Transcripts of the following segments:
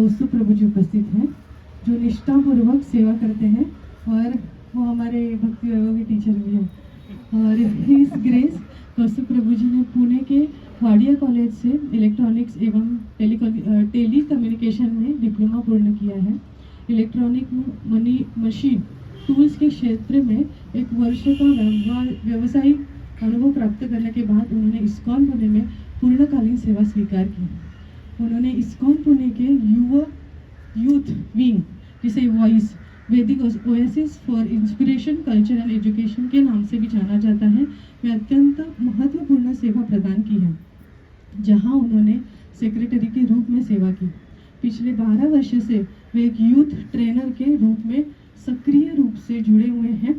कौस्तुभ प्रभु जी उपस्थित हैं, जो निष्ठापूर्वक सेवा करते हैं और वो हमारे भक्ति वैभव के टीचर भी हैं। और हिज ग्रेस कौस्तुभ प्रभु जी ने पुणे के वाडिया कॉलेज से इलेक्ट्रॉनिक्स एवं टेली कम्युनिकेशन में डिप्लोमा पूर्ण किया है। इलेक्ट्रॉनिक मशीन टूल्स के क्षेत्र में 1 वर्ष का व्यावसायिक अनुभव प्राप्त करने के बाद उन्होंने इस्कॉन पुणे में पूर्णकालीन सेवा स्वीकार की। उन्होंने इस्कॉन पुणे के यूथ विंग, जिसे voice Vedic oasis for inspiration culture and education के नाम से भी जाना जाता है, में अत्यंत महत्वपूर्ण सेवा प्रदान की है, जहां उन्होंने सेक्रेटरी के रूप में सेवा की। पिछले 12 वर्ष से वे एक यूथ ट्रेनर के रूप में सक्रिय रूप से जुड़े हुए हैं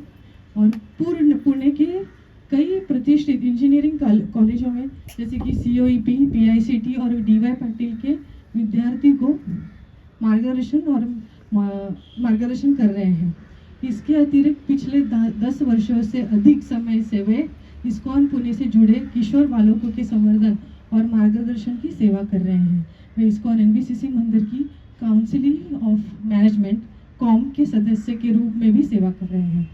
और पुणे के कई प्रतिष्ठित इंजीनियरिंग कॉलेजों में जैसे कि COEP, PICT और DY पाटिल के विद्यार्थी को मार्गदर्शन कर रहे हैं। इसके अतिरिक्त पिछले 10 वर्षों से अधिक समय से वे इस्कॉन पुणे से जुड़े किशोर बालकों के संवर्धन और मार्गदर्शन की सेवा कर रहे हैं। वे इस्कॉन NBCC मंदिर की काउंसिल ऑफ मैनेजमेंट कॉम के सदस्य के रूप में भी सेवा कर रहे हैं।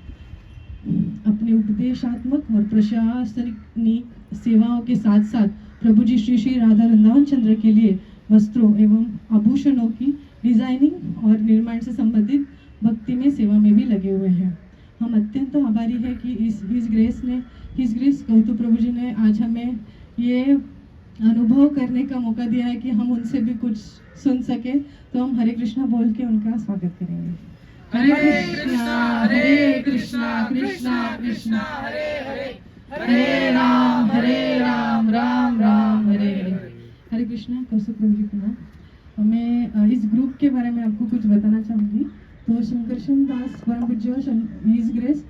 अपने उपदेशात्मक और प्रशासनिक सेवाओं के साथ साथ प्रभु जी श्री श्री राधा वृंदावन चंद्र के लिए वस्त्रों एवं आभूषणों की डिजाइनिंग और निर्माण से संबंधित भक्ति में सेवा में भी लगे हुए हैं। हम अत्यंत आभारी हैं कि हिज ग्रेस कौस्तुभ प्रभु जी ने आज हमें ये अनुभव करने का मौका दिया है कि हम उनसे भी कुछ सुन सके। तो हम हरे कृष्णा बोल के उनका स्वागत करेंगे। हरे कृष्णा कृष्णा कृष्णा हरे हरे, हरे राम राम राम हरे हरे। हरे कृष्णा। कौस्तुभ प्रभु जी को मैं इस ग्रुप के बारे में आपको कुछ बताना चाहूँगी। तो शंकरशन दास परम पूज्य हिज ग्रेस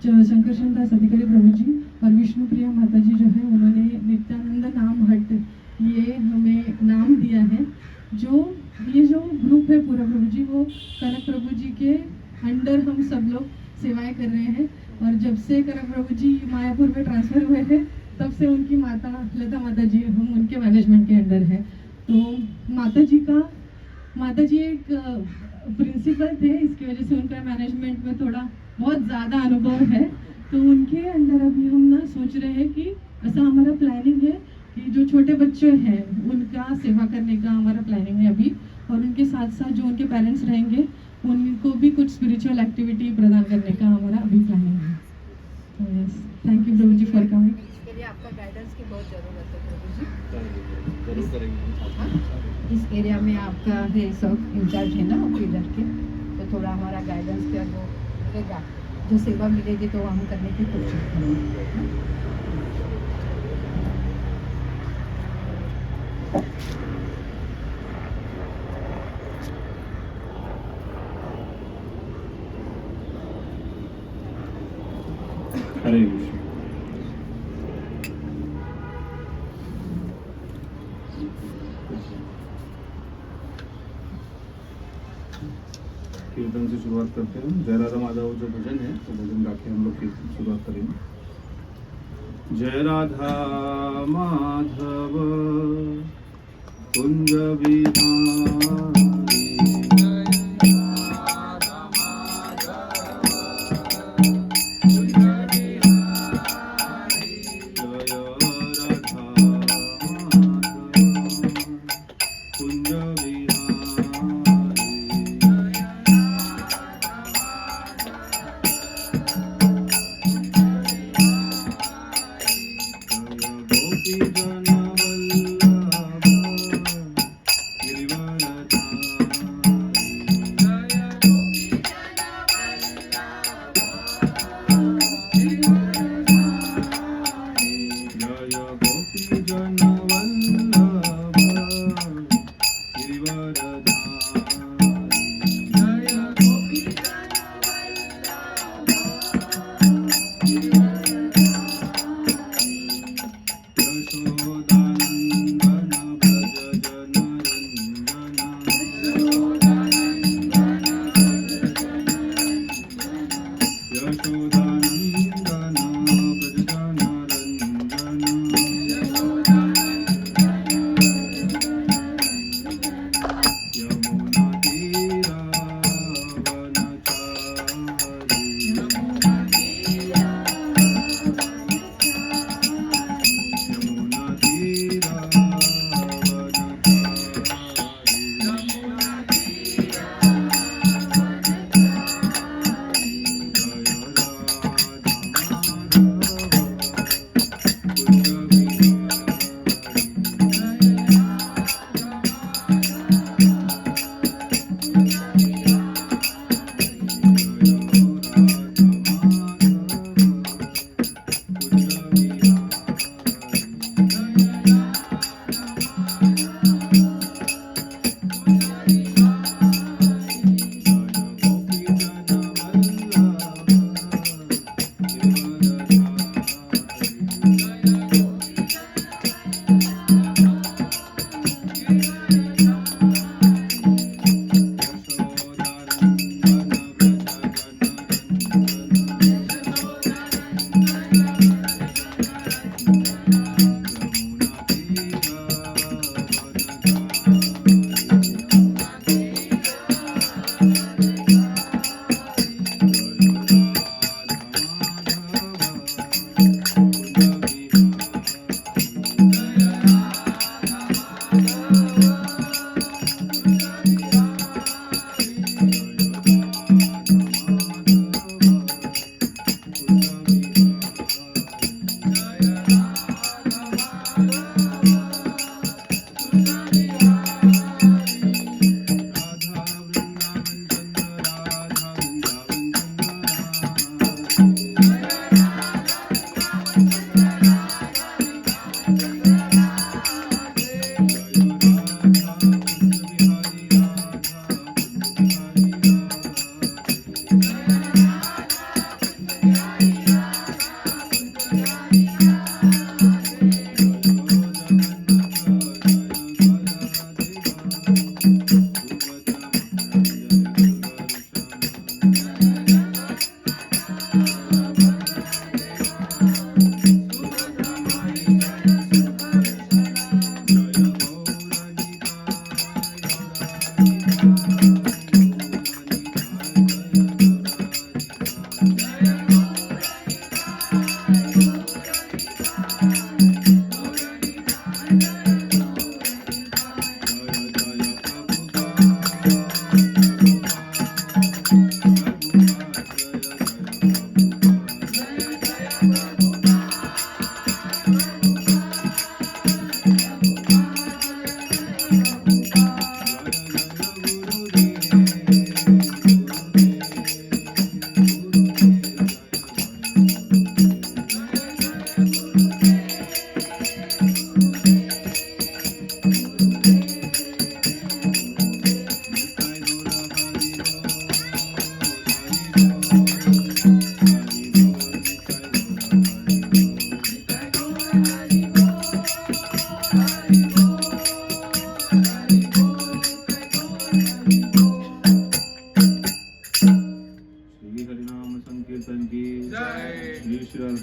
शंकरशन दास अधिकारी प्रभु जी और विष्णुप्रिया माता जी जो है, उन्होंने नित्यानंद नाम हट ये हमें नाम दिया है। ये जो ग्रुप है पूरा प्रभु जी, वो कनक प्रभु जी के अंडर हम सब लोग सेवाएं कर रहे हैं। और जब से कनक प्रभु जी मायापुर में ट्रांसफ़र हुए हैं, तब से उनकी माता लता माता जी, हम उनके मैनेजमेंट के अंडर है। तो माता जी एक प्रिंसिपल थे, इसकी वजह से उनका मैनेजमेंट में थोड़ा बहुत ज़्यादा अनुभव है। तो उनके अंडर अभी हम ना सोच रहे हैं कि ऐसा हमारा प्लानिंग है कि जो छोटे बच्चे हैं उनका सेवा करने का हमारा प्लानिंग है अभी। और उनके साथ साथ जो उनके पेरेंट्स रहेंगे उनको भी कुछ स्पिरिचुअल एक्टिविटी प्रदान करने का हमारा अभी प्लानिंग है। तो yes, thank you Prabhu ji for coming. इसके लिए आपका गाइडेंस की बहुत ज़रूरत है प्रभु जी। जरूर करेंगे। इस एरिया में आपका है सब इंचार्ज है ना इधर के, तो थोड़ा हमारा गाइडेंस का वो मिलेगा, जो सेवा मिलेगी तो हम करने की कोशिश करेंगे। हरे कृष्ण। कीर्तन से शुरुआत करते हैं। जय राधा माधव जो भजन है, तो भजन गा के हम लोग कीर्तन शुरुआत करेंगे। जय राधा माधव कुंज विहारी, यमुना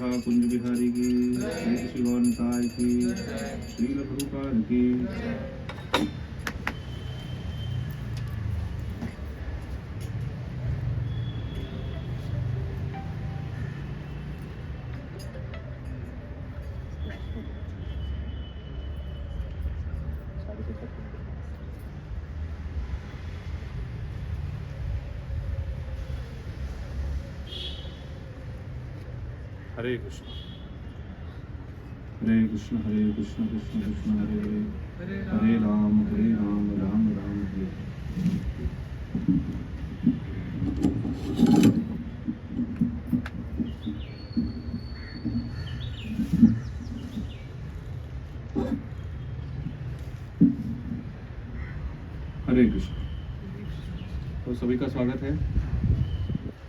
राधा कुंज बिहारी की, श्री श्री गौर साई की, श्री प्रभुपाद की। हरे कृष्ण कृष्ण कृष्ण कृष्ण हरे हरे, हरे राम राम राम हरे। हरे कृष्ण। तो सभी का स्वागत है।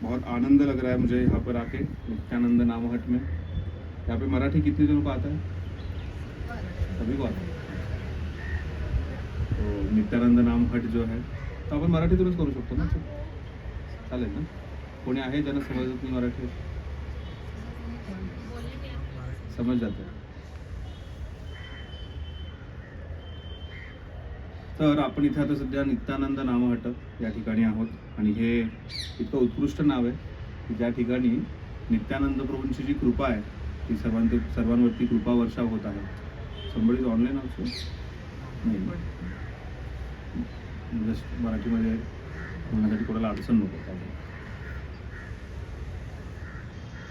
बहुत आनंद लग रहा है मुझे यहाँ पर आके नित्यानंद नाम हट में। यहाँ पे मराठी कितने जनों को आता है? सभी को आता है। तो नित्यानंद नाम हट जो है तो आपण मराठीतूनच करू शकतो ना, चालेल ना? कोणी आहे ज्यांना समजत नाही मराठी? समज जातं. तर आपण इथे आता सध्या नित्यानंद नामहट या ठिकाणी आहोत आणि हे इतकं उत्कृष्ट नाव आहे की ज्या ठिकाणी नित्यानंद प्रभूंची जी कृपा आहे ती सर्वांवरती कृपा वर्षाव होत आहे. संबळीज ऑनलाईन ऑल्सो नाही, जस्ट मराठीमध्ये म्हणण्यासाठी कोणाला अडचण नको.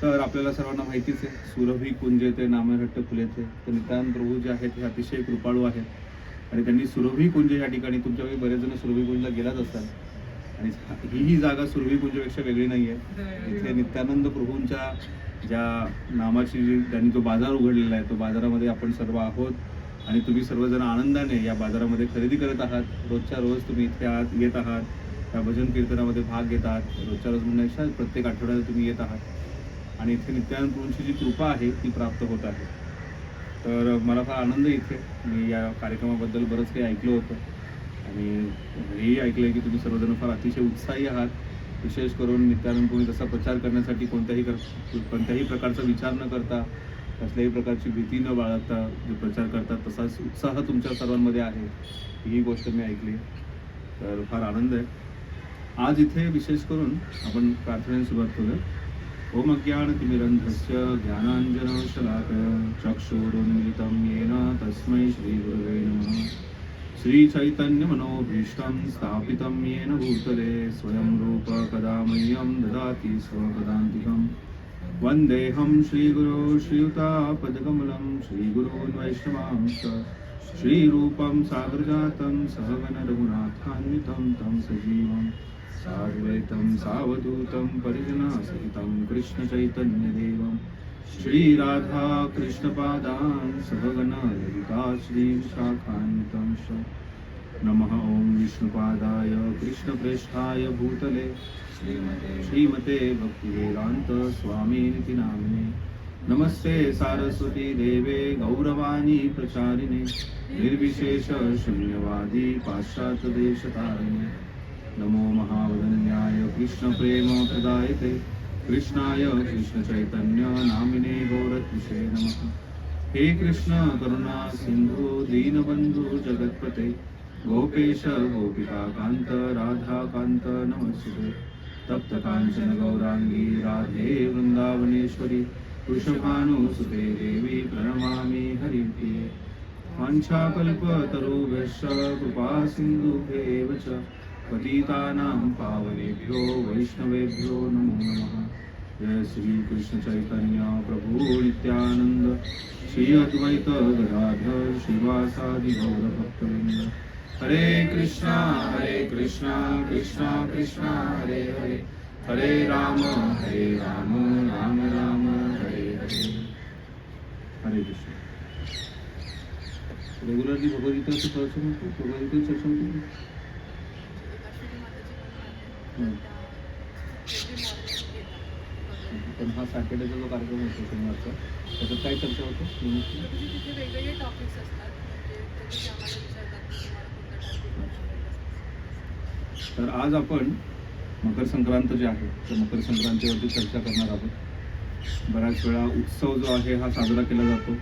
तर आपल्याला सर्वांना माहितीच आहे सुरभी कुंज ते नामहट्ट फुलेचे. तर नित्यानंद प्रभू जे आहेत ते अतिशय कृपाळू आहेत आणि त्यांनी सुरभी कुंज या ठिकाणी, तुमच्याकडे बरेच जण सुरभी कुंजला गेलाच असतात आणि ही जागा सुरभी कुंजपेक्षा वेगळी नाही आहे. इथे नित्यानंद प्रभूंच्या ज्या नामाची त्यांनी जो बाजार उघडलेला आहे तो बाजारामध्ये आपण सर्व आहोत आणि तुम्ही सर्वजण आनंदाने या बाजारामध्ये खरेदी करत आहात. रोजच्या रोज तुम्ही इथे येत आहात, त्या भजन कीर्तनामध्ये भाग घेत आहात. रोजच्या रोज म्हणण्यापेक्षा प्रत्येक आठवड्याला तुम्ही येत आहात आणि इथे नित्यानंद प्रभूंची जी कृपा आहे ती प्राप्त होत आहे. तर मला फार आनंद इथे, मी या कार्यक्रमाबद्दल बरंच काही ऐकलं होतं आणि हेही ऐकलं आहे की तुम्ही सर्वजण फार अतिशय उत्साही आहात. विशेष करून नित्यानंद प्रभू तसा प्रचार करण्यासाठी कोणत्याही प्रकारचा विचार न करता, कसल्याही प्रकारची भीती न बाळगता जो प्रचार करतात तसाच उत्साह तुमच्या सर्वांमध्ये आहे, ही गोष्ट मी ऐकली. तर फार आनंद आहे. आज इथे विशेष करून आपण प्रार्थनेने सुरुवात करूया. ओम अज्ञानतिमिरन्धस्य ज्ञानाञ्जनशलाकया चक्षुरुन्मिलितं येन तस्मै श्रीगुरवे नमः. श्रीचैतन्यमनोभीष्टं स्थापितं येन भूतले स्वयं रूप कदा मह्यं ददाति स्वपदान्तिकं. वन्देऽहं श्रीगुरो श्रीयुतापदकमलं श्रीगुरून् वैष्णवांश्च श्रीरूपं सागरजातं सहगण रघुनाथान्वितं तं सजीवम् साद्वैतं सावधूतं परिजनसहितं कृष्णचैतन्यदेवं श्रीराधा कृष्णपादान् सहगण ललिता श्रीशाखान्वितं च. नमः ओं विष्णुपादाय कृष्णप्रेष्ठाय भूतले श्रीमते भक्तिवेदान्त स्वामिनिति नामिने. नमस्ते सारस्वती देवे गौरवाणी प्रचारिणे निर्विशेष शून्यवादी पाश्चात्यदेशतारिणे. नमो महावदन्याय कृष्ण प्रेम प्रदायते कृष्णाय कृष्ण चैतन्य नामिने गौरत्विषे नमः. हे कृष्ण करुणा सिंधु दीनबंधु जगत्पते गोपेश गोपिका कांत राधा कांत नमस्ते. तप्त कांचन गौरांगी राधे वृंदावनेश्वरी वृषभानुसुते देवी प्रणमामि हरिप्रिये. वाञ्छाकल्पतरुभ्यश्च कृपा सिन्धुभ्येव च पतितानां पावनेभ्यो वैष्णवेभ्यो नमो नमः. जय श्री कृष्ण चैतन्य प्रभु नित्यानंद श्री अद्वैत गदाधर श्रीवासादि गौर भक्तवृंद. हरे कृष्णा कृष्णा कृष्णा हरे हरे, हरे राम राम राम हरे हरे. हरे कृष्ण. रेगुलरली भगवद्गीतेचं चर्चा होतो, भगवद्गीतेची चर्चा होती. पण हा सॅटर्डेचा जो कार्यक्रम होतो शनिवारचा, त्याच्यात काय चर्चा होते? तिथे वेगवेगळे टॉपिक्स असतात. तर आज आपण मकर संक्रांत जे आहे तर मकर संक्रांतीवरती चर्चा करणार आहोत. बऱ्याच वेळा उत्सव जो आहे हा साजरा केला जातो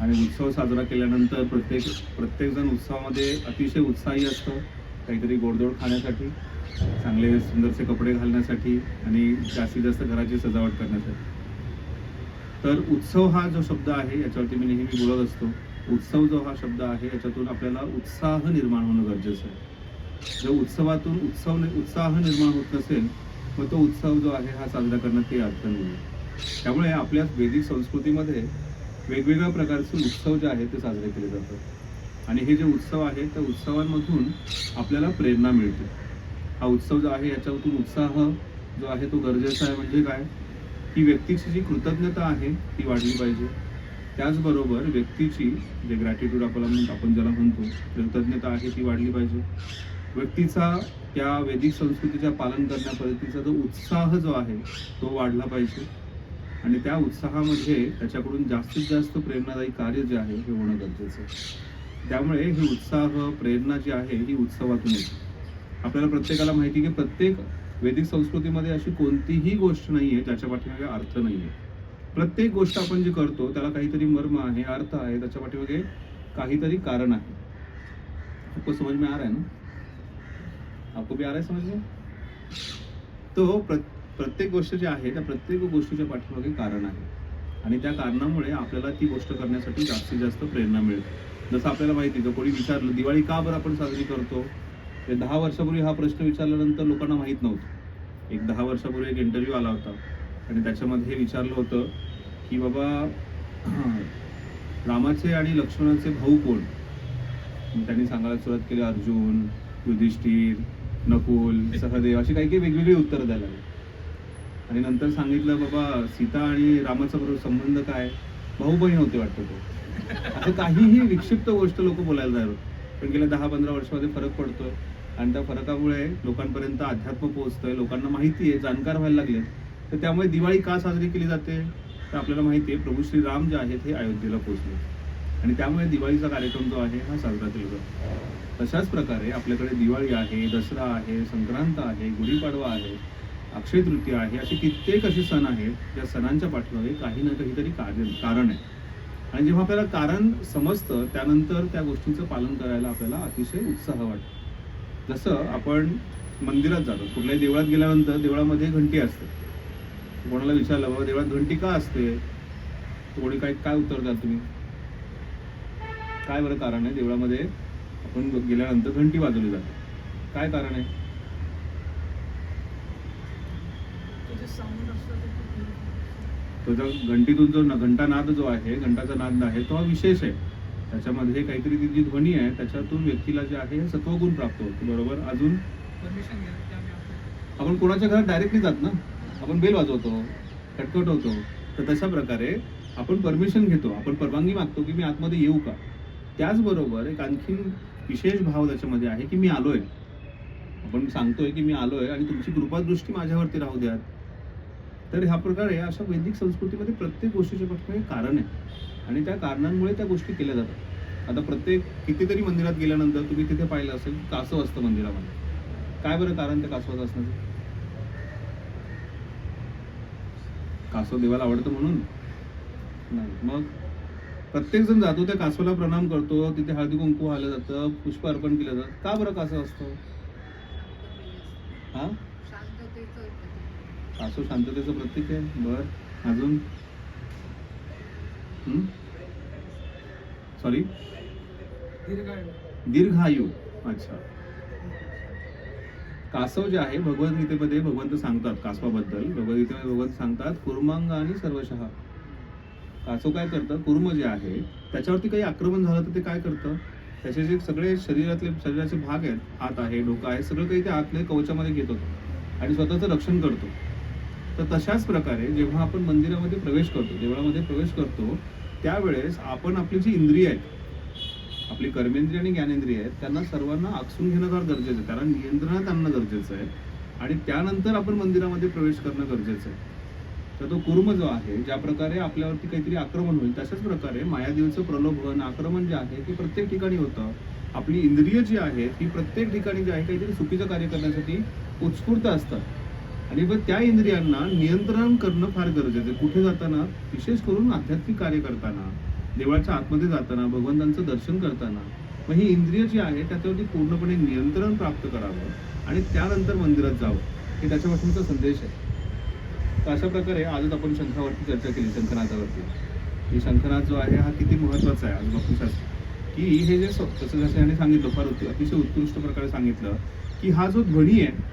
आणि उत्सव साजरा केल्यानंतर प्रत्येकजण उत्सवामध्ये अतिशय उत्साही असतं, काहीतरी गोडधोड खाण्यासाठी, चांगले सुंदरसे कपडे घालण्यासाठी आणि जास्तीत जास्त घराची सजावट करण्यासाठी. तर उत्सव हा जो शब्द आहे याच्यावरती मी नेहमी बोलत असतो. उत्सव जो हा शब्द आहे याच्यातून आपल्याला उत्साह निर्माण होणं गरजेचं आहे. जर उत्सवातून उत्साह निर्माण होत नसेल मग तो उत्सव जो आहे हा साजरा करण्यात काही अर्थ नाही. त्यामुळे आपल्या वैदिक संस्कृतीमध्ये वेगवेगळ्या प्रकारचे उत्सव जे आहेत ते साजरे केले जातात आणि हे जे उत्सव आहे त्या उत्सवांमधून आपल्याला प्रेरणा मिळते. हा उत्सव जो आहे याच्यातून उत्साह जो आहे तो गरजेचा आहे. म्हणजे काय की व्यक्तीची जी कृतज्ञता आहे ती वाढली पाहिजे. त्याचबरोबर व्यक्तीची जे ग्रॅटिट्यूड आपण ज्याला म्हणतो कृतज्ञता आहे ती वाढली पाहिजे. व्यक्तीचा त्या वैदिक संस्कृतीच्या पालन करण्यापर्यंतचा जो उत्साह जो आहे तो वाढला पाहिजे आणि त्या उत्साहामध्ये त्याच्याकडून जास्तीत जास्त प्रेरणादायी कार्य जे आहे हे होणं गरजेचं आहे. त्यामुळे ही उत्साह प्रेरणा जी आहे ही उत्सवातून येते. आपल्याला प्रत्येकाला माहिती की प्रत्येक वैदिक संस्कृतीमध्ये अशी कोणतीही गोष्ट नाही आहे ज्याच्या पाठीमागे अर्थ नाही आहे. प्रत्येक गोष्ट आपण जी करतो त्याला काहीतरी मर्म आहे, अर्थ आहे, त्याच्या पाठीमागे काहीतरी कारण आहे. आपको समझ में आ रहा है ना? आपको भी आ रहा है समझ में? तो प्रत्येक गोष्ट जी आहे त्या प्रत्येक गोष्टीच्या पाठीमागे कारण आहे आणि त्या कारणामुळे आपल्याला ती गोष्ट करण्यासाठी जास्तीत जास्त प्रेरणा मिळते. जसं आपल्याला माहिती आहे कोणी विचारलं दिवाळी का बरं आपण साजरी करतो, ते 10 वर्षापूर्वी हा प्रश्न विचारल्यानंतर लोकांना माहीत नव्हतं. एक 10 वर्षापूर्वी एक इंटरव्ह्यू आला होता आणि त्याच्यामध्ये हे विचारलं होतं की बाबा रामाचे आणि लक्ष्मणाचे भाऊ कोण. त्यांनी सांगायला सुरुवात केली अर्जुन, युधिष्ठिर, नकुल, सहदेव अशी काही वेगवेगळी उत्तरं द्यायला लागली आणि नंतर सांगितलं बाबा सीता आणि रामाचा बरोबर संबंध काय, भाऊ बहीण होते वाटतं तो. असं काहीही विक्षिप्त गोष्ट लोक बोलायला जायला. पण गेल्या 10-15 वर्षामध्ये फरक पडतोय आणि त्या फरकामुळे लोकांपर्यंत अध्यात्म पोहोचतंय, लोकांना माहिती आहे, जाणकार व्हायला लागले. तर त्यामुळे दिवाळी का साजरी केली जाते तर आपल्याला माहिती आहे प्रभू श्रीराम जे आहेत हे अयोध्येला पोहोचले आणि त्यामुळे दिवाळीचा कार्यक्रम जो आहे हा साजरा केला जातो. तशाच प्रकारे आपल्याकडे दिवाळी आहे, दसरा आहे, संक्रांत आहे, गुढीपाडवा आहे, अक्षय तृतीया आहे, असे कित्येक असे सण आहेत ज्या सणांच्या पाठीमागे काही ना काहीतरी कारण आहे आणि जेव्हा आपल्याला कारण समजतं त्यानंतर त्या गोष्टीचं पालन करायला आपल्याला अतिशय उत्साह वाटतो. जसं आपण मंदिरात जातो, कुठल्याही देवळात गेल्यानंतर देवळामध्ये घंटी असते. कोणाला विचारलं बाबा देवळात घंटी का असते, कोणी काय उत्तर द्याल तुम्ही? काय बरं कारण आहे देवळामध्ये आपण गेल्यानंतर घंटी वाजवली जाते, काय कारण आहे? तो जो घंटीतून जो घंटानाद जो आहे, घंटाचा नाद आहे तो हा विशेष आहे. त्याच्यामध्ये काहीतरी ती जी ध्वनी आहे त्याच्यातून व्यक्तीला जे आहे सत्वगुण प्राप्त होतो. बरोबर. अजून आपण कोणाच्या घरात डायरेक्टली जात ना, आपण बेल वाजवतो, खटखटवतो. तर तशा प्रकारे आपण परमिशन घेतो, आपण परवानगी मागतो की मी आतमध्ये येऊ का. त्याचबरोबर एक आणखी विशेष भाव त्याच्यामध्ये आहे की मी आलोय. आपण सांगतोय की मी आलोय आणि तुमची कृपादृष्टी माझ्यावरती राहू द्या. तर ह्या प्रकारे अशा वैदिक संस्कृतीमध्ये प्रत्येक गोष्टीच्या पाठीमागे कारण आहे आणि त्या कारणांमुळे त्या गोष्टी केल्या जातात. आता कितीतरी मंदिरात गेल्यानंतर तुम्ही तिथे पाहिलं असेल कासव असतं मंदिरामध्ये. काय बरं कारण त्या कासवाचं असण्याचं? कासव देवाला आवडतं म्हणून नाही. मग प्रत्येक जण जातो त्या कासवाला प्रणाम करतो, तिथे हळदी कुंकू आलं जातं, पुष्प अर्पण केलं जातं. का बरं कासव असतं? हा, कासव शांततेचं प्रतीक आहे. बर. अजून सॉरी दीर्घायू. अच्छा. कासव जे आहे भगवद्गीतेमध्ये भगवंत सांगतात कासवाबद्दल, भगवद्गीतेमध्ये भगवंत सांगतात कुर्मांग आणि सर्वशः. कासव काय करतं, कुर्म जे आहे त्याच्यावरती काही आक्रमण झालं तर ते काय करतं, त्याचे जे सगळे शरीराचे भाग आहेत, हात आहे, डोकं आहे, सगळं काही ते आतल्या कवचामध्ये घेत होतं आणि स्वतःचं रक्षण करतो. तर तशाच प्रकारे जेव्हा आपण मंदिरामध्ये प्रवेश करतो, देवळामध्ये प्रवेश करतो, त्यावेळेस आपण आपली जी इंद्रिय आहेत, आपली कर्मेंद्रिय आणि ज्ञानेंद्रिय आहेत, त्यांना सर्वांना आकसून घेणं फार गरजेचं आहे, कारण नियंत्रणात आणणं गरजेचं आहे आणि त्यानंतर आपण मंदिरामध्ये प्रवेश करणं गरजेचं आहे. तर तो कुर्म जो आहे, ज्या प्रकारे आपल्यावरती काहीतरी आक्रमण होईल तशाच प्रकारे मायादेवीचं प्रलोभन, आक्रमण जे आहे ते प्रत्येक ठिकाणी होतं. आपली इंद्रिय जी आहेत ही प्रत्येक ठिकाणी जे आहे काहीतरी चुकीचं कार्य करण्यासाठी उत्स्फूर्त असतात आणि मग त्या इंद्रियांना नियंत्रण करणं फार गरजेचं आहे. कुठे जाताना, विशेष करून आध्यात्मिक कार्य करताना, देवळाच्या आतमध्ये जाताना, भगवंतांचं दर्शन करताना, मग ही इंद्रिय जी आहे त्याच्यावरती पूर्णपणे नियंत्रण प्राप्त करावं आणि त्यानंतर मंदिरात जावं, हे त्याच्यापासूनचा संदेश आहे. तर अशा प्रकारे आजच आपण शंखावरती चर्चा केली, शंखनादावरती. ही शंखनाद जो आहे हा किती महत्त्वाचा आहे आज भक्तिशास्त्र, की हे जे जसं जसं याने सांगितलं, फार अतिशय उत्कृष्ट प्रकारे सांगितलं की हा जो ध्वनी आहे,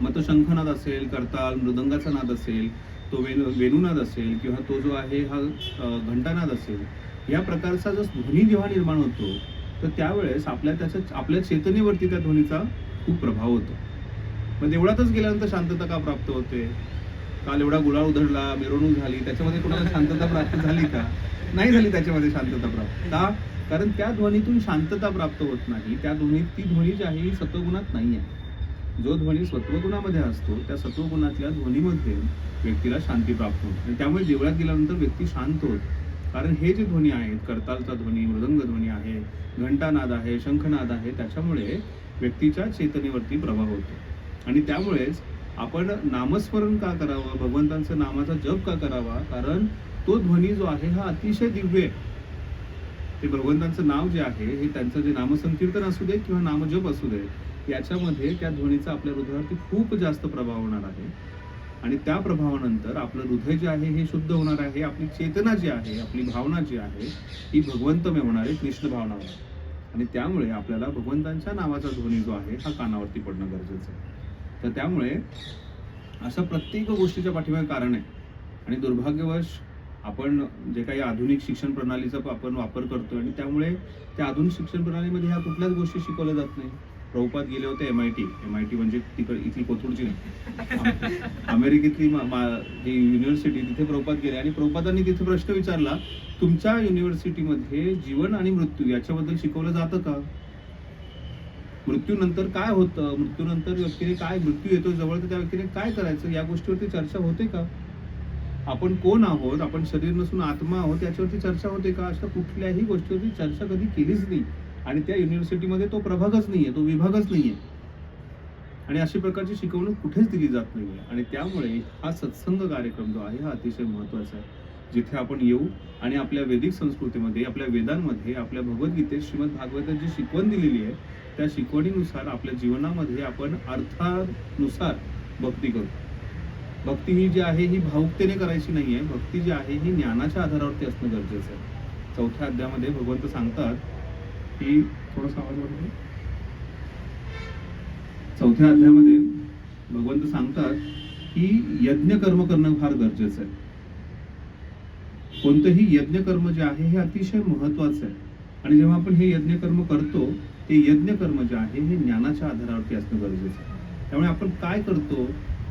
मग तो शंखनाद असेल, करताल, मृदंगाचा नाद असेल, तो वेणुनाद असेल, किंवा तो जो आहे हा घंटानाद असेल, या प्रकारचा जो ध्वनी जेव्हा निर्माण होतो तर त्यावेळेस आपल्या चेतनेवरती त्या ध्वनीचा खूप प्रभाव होतो. मग देवळातच गेल्यानंतर शांतता का प्राप्त होते? काल एवढा गुलाल उधळला, मिरवणूक झाली, त्याच्यामध्ये कोणाला शांतता प्राप्त झाली का? नाही झाली त्याच्यामध्ये शांतता प्राप्त. का? कारण त्या ध्वनीतून शांतता प्राप्त होत नाही. त्या ती ध्वनी जी आहे ही सत्वगुणात नाही आहे. जो ध्वनी सत्वगुणामध्ये असतो त्या सत्वगुणातल्या ध्वनीमध्ये व्यक्तीला शांती प्राप्त होते आणि त्यामुळे देवळात गेल्यानंतर व्यक्ती शांत होते. कारण हे जे ध्वनी आहेत, करतालचा ध्वनी, मृदंग ध्वनी आहे, घंटानाद आहे, शंखनाद आहे, त्याच्यामुळे व्यक्तीच्या चेतनेवरती प्रभाव होतो. आणि त्यामुळेच आपण नामस्मरण का करावं, भगवंतांचं नामाचा जप का करावा? कारण तो ध्वनी जो आहे हा अतिशय दिव्य आहे. ते भगवंतांचं नाव जे आहे हे त्यांचं जे नामसंकीर्तन असू दे किंवा नामजप असू दे, याच्यामध्ये त्या ध्वनीचा आपल्या हृदयावरती खूप जास्त प्रभाव होणार आहे. आणि त्या प्रभावानंतर आपलं हृदय जे आहे हे शुद्ध होणार आहे. आपली चेतना जी आहे, आपली भावना जी आहे ही भगवंतमय होणार आहे, कृष्ण भावना होणार आहे. आणि त्यामुळे आपल्याला भगवंतांच्या नावाचा ध्वनी जो आहे हा कानावरती पडणं गरजेचं आहे. तर त्यामुळे अशा प्रत्येक गोष्टीच्या पाठीमागे कारण आहे. आणि दुर्भाग्यवश आपण जे काही आधुनिक शिक्षण प्रणालीचा आपण वापर करतो आणि त्यामुळे त्या आधुनिक शिक्षण प्रणालीमध्ये ह्या कुठल्याच गोष्टी शिकवल्या जात नाही. प्रभुपाद गेले होते MIT म्हणजे इथली कोथरूडची नाही, अमेरिकेतली जी युनिव्हर्सिटी, तिथे प्रभुपाद गेले आणि प्रभुपादांनी तिथे प्रश्न विचारला, तुमच्या युनिव्हर्सिटीमध्ये जीवन आणि मृत्यू याच्याबद्दल शिकवलं जातं का? मृत्यूनंतर काय होतं, मृत्यूनंतर व्यक्तीने काय, मृत्यू येतो जवळ तर त्या व्यक्तीने काय करायचं, या गोष्टीवरती चर्चा होते का? आपण कोण आहोत, आपण शरीर नसून आत्मा आहोत, याच्यावरती चर्चा होते का? अशा कुठल्याही गोष्टीवरती चर्चा कधी केलीच नाही. आणि त्या युनिव्हर्सिटीमध्ये तो प्रभागच नाहीये, तो विभागच नाहीये. आणि अशा प्रकारची शिकवणूक कुठेच दिली जात नाहीये. आणि त्यामुळे हा सत्संग कार्यक्रम जो आहे हा अतिशय महत्त्वाचा आहे, जिथे आपण येऊ आणि आपल्या वैदिक संस्कृतीमध्ये, आपल्या वेदांमध्ये, आपल्या भगवद्गीतेत, श्रीमद भागवतात जी शिकवण दिलेली आहे त्या शिकवणीनुसार आपल्या जीवनामध्ये आपण अर्थानुसार भक्ती करू. भक्ती ही जी आहे ही भावुकतेने करायची नाहीये. भक्ती जी आहे ही ज्ञानाच्या आधारावरती असणं गरजेचं आहे. 4थ्या अध्यायामध्ये भगवंत सांगतात की, थोडासा आवाज वाढतो, 4थ्या अध्यायामध्ये भगवंत सांगतात की यज्ञ कर्म करणं फार गरजेचं आहे. कोणतंही यज्ञ कर्म जे आहे हे अतिशय महत्वाचं आहे. आणि जेव्हा आपण हे यज्ञ कर्म करतो ते यज्ञ कर्म जे आहे हे ज्ञानाच्या आधारावरती असणं गरजेचं आहे. त्यामुळे आपण काय करतो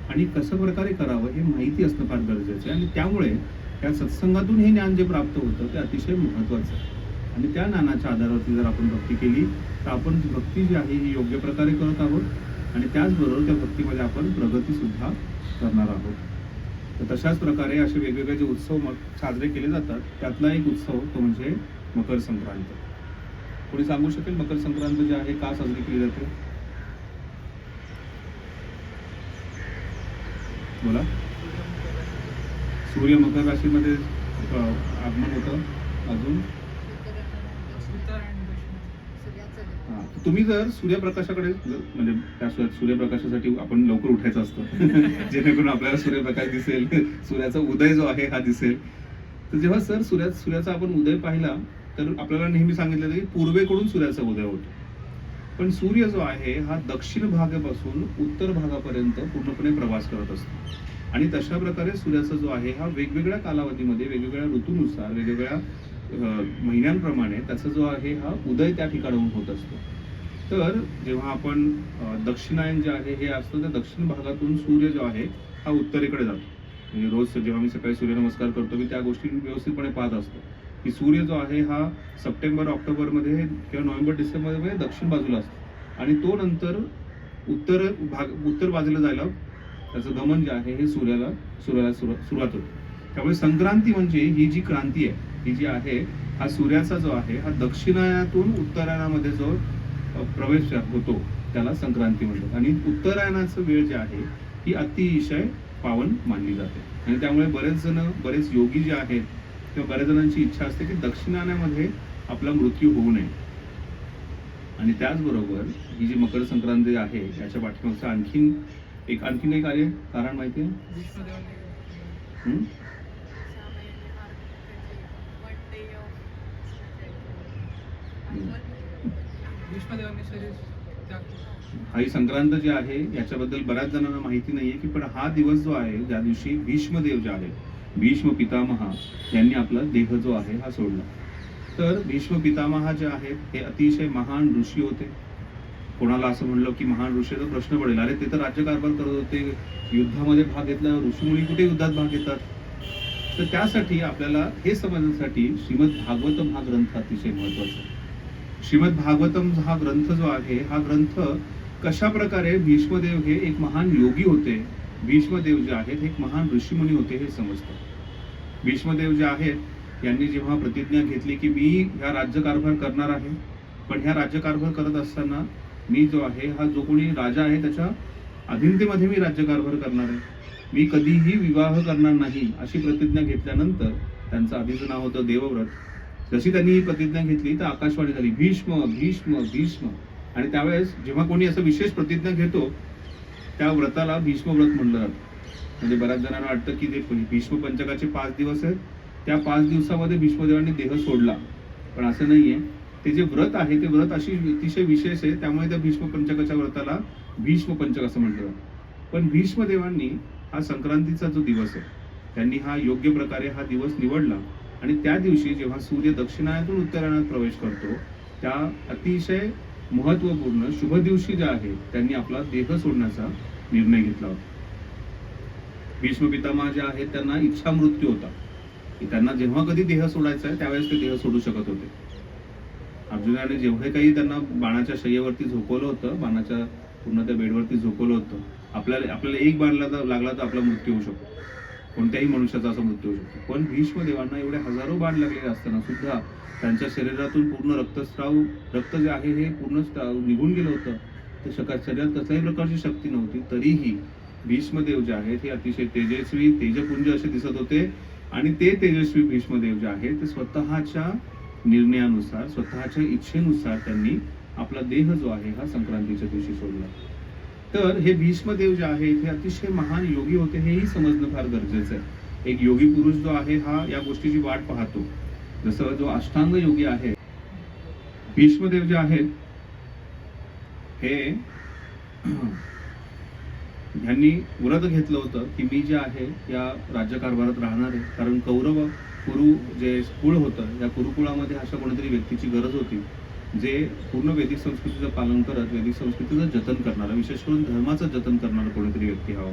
आणि कसं प्रकारे करावं हे माहिती असणं फार गरजेचं आहे. आणि त्यामुळे त्या सत्संगातून हे ज्ञान जे प्राप्त होतं ते अतिशय महत्वाचं आहे. आणि त्या ज्ञानाच्या आधारावरती जर आपण भक्ती केली तर आपण भक्ती जी आहे ही योग्य प्रकारे करत आहोत आणि त्याचबरोबर त्या भक्तीमध्ये आपण प्रगती सुद्धा करणार आहोत. तर तशाच प्रकारे असे वेगवेगळे जे उत्सव साजरे केले जातात त्यातला एक उत्सव तो म्हणजे मकर संक्रांत. कोणी सांगू शकेल मकर संक्रांत जे आहे का साजरी केली जाते? बोला. सूर्य मकर राशीमध्ये आगमन होतं. अजून तुम्ही जर सूर्यप्रकाशाकडे म्हणजे त्या सूर्यप्रकाशासाठी आपण लवकर उठायचं असतं जेणेकरून आपल्याला सूर्यप्रकाश दिसेल, सूर्याचा उदय जो आहे हा दिसेल. तर जेव्हा सूर्याचा आपण उदय पाहिला तर आपल्याला नेहमी सांगितलं की पूर्वेकडून सूर्याचा उदय होतो. पण सूर्य जो आहे हा दक्षिण भागापासून उत्तर भागापर्यंत पूर्णपणे प्रवास करत असतो. आणि तशा प्रकारे सूर्याचा जो आहे हा वेगवेगळ्या कालावधीमध्ये, वेगवेगळ्या ऋतूनुसार, वेगवेगळ्या महिन्यांप्रमाणे त्याचा जो आहे हा उदय त्या ठिकाणाहून होत असतो. तर जेव्हा आपण दक्षिणायन जे आहे हे असतं, तर दक्षिण भागातून सूर्य जो आहे हा उत्तरेकडे जातो. म्हणजे रोज जेव्हा मी सकाळी सूर्यनमस्कार करतो मी त्या गोष्टी व्यवस्थितपणे पाहत असतो की सूर्य जो आहे हा सप्टेंबर ऑक्टोबरमध्ये किंवा नोव्हेंबर डिसेंबरमध्ये दक्षिण बाजूला असतो आणि तो नंतर उत्तर बाजूला जायला त्याचं गमन जे आहे हे सूर्याला सुरुवात होते. त्यामुळे संक्रांती म्हणजे ही जी क्रांती आहे, ही जी आहे हा सूर्याचा जो आहे हा दक्षिणायनातून उत्तरायणामध्ये जो प्रवेश होतो त्याला संक्रांती म्हणतात. आणि उत्तरायणाचं वेळ जे आहे ही अतिशय पावन मानली जाते. आणि त्यामुळे बरेच योगी जे आहेत किंवा बऱ्याच जणांची इच्छा असते की दक्षिणाण्यामध्ये आपला मृत्यू होऊ नये. आणि त्याचबरोबर ही जी मकर संक्रांती आहे याच्या पाठीमागचं आणखीन काही कारण माहिती आहे? भीष्मदेवांनी हं? 6 महिने हार म्हणजे वन डे ऑफ भीष्मदेवांनी शरीर त्याग केलं. हा ही संक्रांत जी आहे याच्याबद्दल बऱ्याच जणांना माहिती नाहीये की पण हा दिवस जो आहे ज्या दिवशी भीष्मदेव जे आहेत भीष्म पितामहा यांनी आपला देह जो आहे हा सोडला. तर भीष्म पितामहा जे आहेत हे अतिशय महान ऋषी होते. कोणाला असं म्हणलं की महान ऋषीचा प्रश्न पडेल, अरे ते तर राज्यकारभार करत होते, युद्धामध्ये भाग घेतला, ऋषीमुनी कुठे युद्धात भाग घेतात? तर त्यासाठी आपल्याला हे समजण्यासाठी श्रीमद भागवतम हा ग्रंथ अतिशय महत्वाचा आहे. श्रीमद भागवतम हा ग्रंथ जो आहे हा ग्रंथ कशा प्रकारे भीष्मदेव हे एक महान योगी होते, भीष्मदेव जे आहेत हे एक महान ऋषीमुनी होते हे समजतं. भीष्मदेव जे आहेत यांनी जेव्हा प्रतिज्ञा घेतली की मी ह्या राज्यकारभार करणार आहे, पण ह्या राज्यकारभार करत असताना मी जो आहे हा जो कोणी राजा आहे त्याच्या अधीनतेमध्ये मी राज्यकारभार करणार आहे, मी कधीही विवाह करणार नाही अशी प्रतिज्ञा घेतल्यानंतर त्यांचं आधीचं नाव होतं देवव्रत. जशी त्यांनी ही प्रतिज्ञा घेतली तर आकाशवाणी झाली भीष्म भीष्म भीष्म. आणि त्यावेळेस जेव्हा कोणी असं विशेष प्रतिज्ञा घेतो त्या व्रताला भीष्म व्रत म्हणलं जातं. म्हणजे बऱ्याच जणांना वाटतं की ते भीष्म पंचकाचे 5 दिवस आहेत, त्या 5 दिवसामध्ये भीष्मदेवांनी देह सोडला, पण असं नाहीये. ते जे व्रत आहे ते व्रत अशी अतिशय विशेष आहे, त्यामुळे त्या भीष्म पंचकाच्या व्रताला भीष्म पंचक असं म्हटलं जातं. पण भीष्मदेवांनी हा संक्रांतीचा जो दिवस आहे त्यांनी हा योग्य प्रकारे हा दिवस निवडला. आणि त्या दिवशी जेव्हा सूर्य दक्षिणायनातून उत्तरायणात प्रवेश करतो त्या अतिशय महत्वपूर्ण शुभ दिवशी जे आहे त्यांनी आपला देह सोडण्याचा निर्णय घेतला होता. भीष्म पितामह जे आहेत त्यांना इच्छा मृत्यू होता की त्यांना जेव्हा कधी देह सोडायचा आहे त्यावेळेस ते देह सोडू शकत होते. अर्जुनाने जेवढे काही त्यांना बाणाच्या शय्येवरती झोपवलं होतं, बाणाच्या पूर्ण त्या बेडवरती झोपवलं होतं, आपल्याला एक बाण लागला तर आपला मृत्यू होऊ शकतो, कोणत्याही मनुष्याचा असा मृत्यू होऊ शकतो. पण भीष्मदेवांना एवढे हजारो बाण लागलेले असताना सुद्धा त्यांच्या शरीरातून पूर्ण रक्त जे आहे हे पूर्ण निघून गेलं होतं. ते शरीरात कसल्याही प्रकारची शक्ती नव्हती, तरीही भीष्मदेव जे आहेत हे अतिशय तेजस्वी तेजपुंज असे दिसत होते. आणि ते तेजस्वी भीष्मदेव जे आहेत ते स्वतःच्या निर्णयानुसार स्वतःच्या इच्छेनुसार त्यांनी आपला देह जो आहे हा संक्रांतीच्या दिवशी सोडला. तर हे भीष्मदेव जे आहेत हे अतिशय महान योगी होते हेही समजणं फार गरजेचं आहे. एक योगी पुरुष जो आहे हा या गोष्टीची वाट पाहतो. जसं जो अष्टांग योगी आहे, भीष्मदेव जे आहेत हे ह्यांनी व्रत घेतलं होतं की मी जे आहे या राज्यकारभारात राहणार आहे. कारण कौरव कुरु जे कुळ होतं या कुरुकुळामध्ये अशा कोणीतरी व्यक्तीची गरज होती जे पूर्ण वैदिक संस्कृतीचं पालन करत वैदिक संस्कृतीचं जतन करणारं, विशेष करून धर्माचं जतन करणारं कोणीतरी व्यक्ती हवा.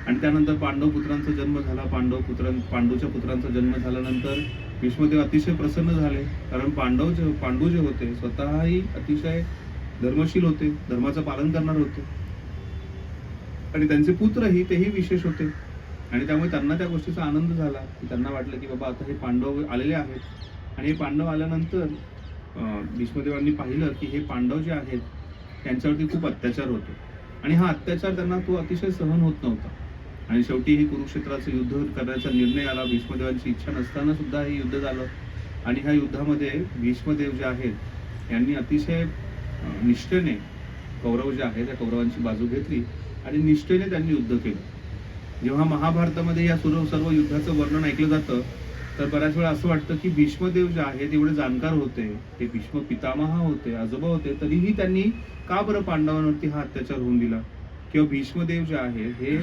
आणि त्यानंतर पांडव पुत्रांचा जन्म झाला. पांडूच्या पुत्रांचा जन्म झाल्यानंतर भीष्मदेव अतिशय प्रसन्न झाले, कारण पांडू जे होते स्वतःही अतिशय धर्मशील होते, धर्माचं पालन करणार होते आणि त्यांचे पुत्रही तेही विशेष होते. आणि त्यामुळे त्यांना त्या गोष्टीचा आनंद झाला की त्यांना वाटलं की बाबा आता हे पांडव आलेले आहेत. आणि हे पांडव आल्यानंतर भीष्मदेवांनी पाहिलं की हे पांडव जे आहेत त्यांच्यावरती खूप अत्याचार होतो आणि हा अत्याचार त्यांना तो अतिशय सहन होत नव्हता. आणि शेवटी हे कुरुक्षेत्राचं युद्ध करण्याचा निर्णय आला. भीष्मदेवांची इच्छा नसताना सुद्धा हे युद्ध झालं. आणि ह्या युद्धामध्ये भीष्मदेव जे आहेत यांनी अतिशय निष्ठेने कौरव जे आहेत त्या कौरवांची बाजू घेतली आणि निष्ठेने त्यांनी युद्ध केलं. जेव्हा महाभारतामध्ये या सर्व युद्धाचं वर्णन ऐकलं जातं तर बऱ्याच वेळा असं वाटतं की भीष्मदेव जे आहेत एवढे जाणकार होते, हे भीष्म पितामह होते, आजोबा होते, तरीही त्यांनी का बरं पांडवांवरती हा अत्याचार होऊन दिला? किंवा भीष्मदेव जे आहे हे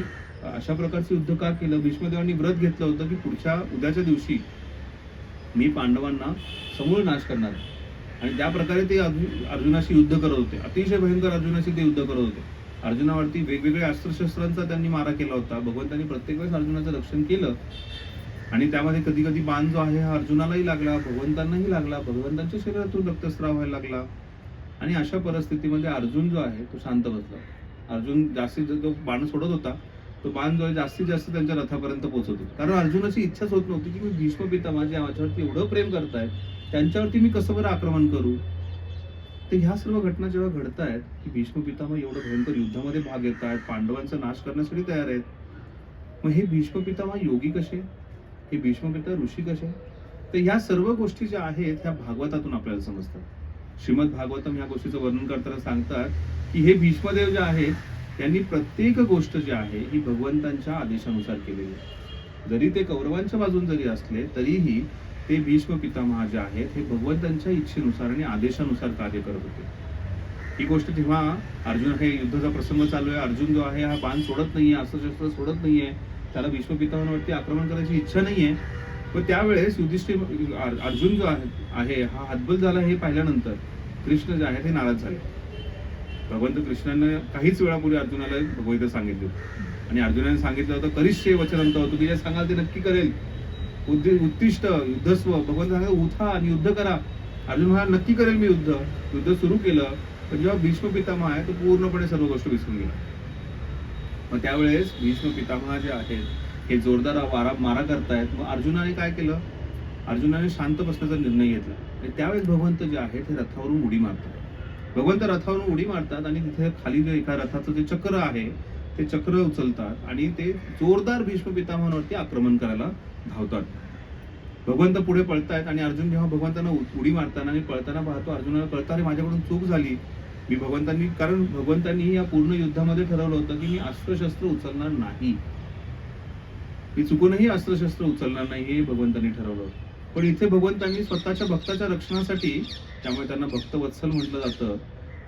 अशा प्रकारचं युद्ध का केलं? भीष्मदेवांनी व्रत घेतलं होतं की उद्याच्या दिवशी मी पांडवांना समूळ नाश करणार. आणि त्या प्रकारे ते अर्जुनाशी युद्ध करत होते. अतिशय भयंकर अर्जुनाशी ते युद्ध करत होते. अर्जुनावरती वेगवेगळ्या अस्त्रशस्त्रांचा त्यांनी मारा केला होता. भगवंतांनी प्रत्येक वेळेस अर्जुनाचं रक्षण केलं आणि त्यामध्ये कधी कधी बाण जो आहे हा अर्जुनालाही लागला, भगवंतांनाही लागला, भगवंतांच्या शरीरातून रक्तस्राव व्हायला लागला. आणि अशा परिस्थितीमध्ये अर्जुन जो आहे तो शांत बसला. अर्जुन जास्तीत जो बाण सोडत होता तो बाण जो आहे जास्तीत जास्त त्यांच्या रथापर्यंत पोहोचत होता. कारण अर्जुनाची इच्छाच होत नव्हती की मी भीष्म पितामह जे माझ्यावरती एवढं प्रेम करतायत त्यांच्यावरती मी कसं बरं आक्रमण करू. तर ह्या सर्व घटना जेव्हा घडतायत की भीष्म पितामह एवढं भयंकर युद्धामध्ये भाग घेत आहेत, पांडवांचा नाश करण्यासाठी तयार आहेत, मग हे भीष्म पितामह योगी कसे, हे भीष्म पिता ऋषी कसे? तर ह्या सर्व गोष्टी ज्या आहेत ह्या भागवतातून आपल्याला समजतात. श्रीमद भागवतम ह्या गोष्टीचं वर्णन करताना सांगतात की हे भीष्मदेव जे आहेत त्यांनी प्रत्येक गोष्ट जी आहे ही भगवंतांच्या आदेशानुसार केलेली आहे. जरी ते कौरवांच्या बाजून जरी असले तरीही ते भीष्म पितामह जे आहेत हे भगवंतांच्या इच्छेनुसार आणि आदेशानुसार कार्य करत होते. ही गोष्ट जेव्हा अर्जुन, हे युद्धाचा प्रसंग चालू आहे, अर्जुन जो आहे हा बाण सोडत नाहीये, अस्त्रशस्त्र सोडत नाहीये, त्याला भीष्म पितामहावरती आक्रमण करायची इच्छा नाहीये, पण त्यावेळेस युधिष्ठिर अर्जुन जो आहे हा हतबल झाला हे पाहिल्यानंतर कृष्ण जे आहेत हे नाराज झाले. भगवंत कृष्णाने काहीच वेळापूर्वी अर्जुनाला भगवद्गीता सांगितली आणि अर्जुनाने सांगितलं होतं करिष्ये वचनंतव, तुम्ही जे सांगाल ते नक्की करेल, उत्तिष्ठ युद्धस्व, भगवंत सांगितलं उठा आणि युद्ध करा. अर्जुन हा नक्की करेल मी युद्ध सुरू केलं, पण जेव्हा भीष्म पितामह आहे तो पूर्णपणे सर्व गोष्टी विसरून गेला. मग त्यावेळेस भीष्म पितामह जे आहेत हे जोरदार मारा करतायत. मग अर्जुनाने काय केलं, अर्जुनाने शांत बसण्याचा निर्णय घेतला आणि त्यावेळेस भगवंत जे आहेत ते रथावरून उडी मारतात. भगवंत रथावरून उडी मारतात आणि तिथे खाली जे एका रथाचं जे चक्र आहे ते चक्र उचलतात आणि ते जोरदार भीष्म पितामहावरती आक्रमण करायला धावतात. भगवंत पुढे पळतायत आणि अर्जुन जेव्हा भगवंतांना उडी मारताना आणि पळताना पाहतो, अर्जुनाला कळतं अरे माझ्याकडून चूक झाली, मी कारण भगवंतांनी या पूर्ण युद्धामध्ये ठरवलं होतं की मी अस्त्रशस्त्र उचलणार नाही, मी चुकूनही अस्त्रशस्त्र उचलणार नाही हे भगवंतांनी ठरवलं. पण इथे भगवंतांनी स्वतःच्या भक्ताच्या रक्षणासाठी, त्यामुळे त्यांना भक्तवत्सल म्हटलं जातं,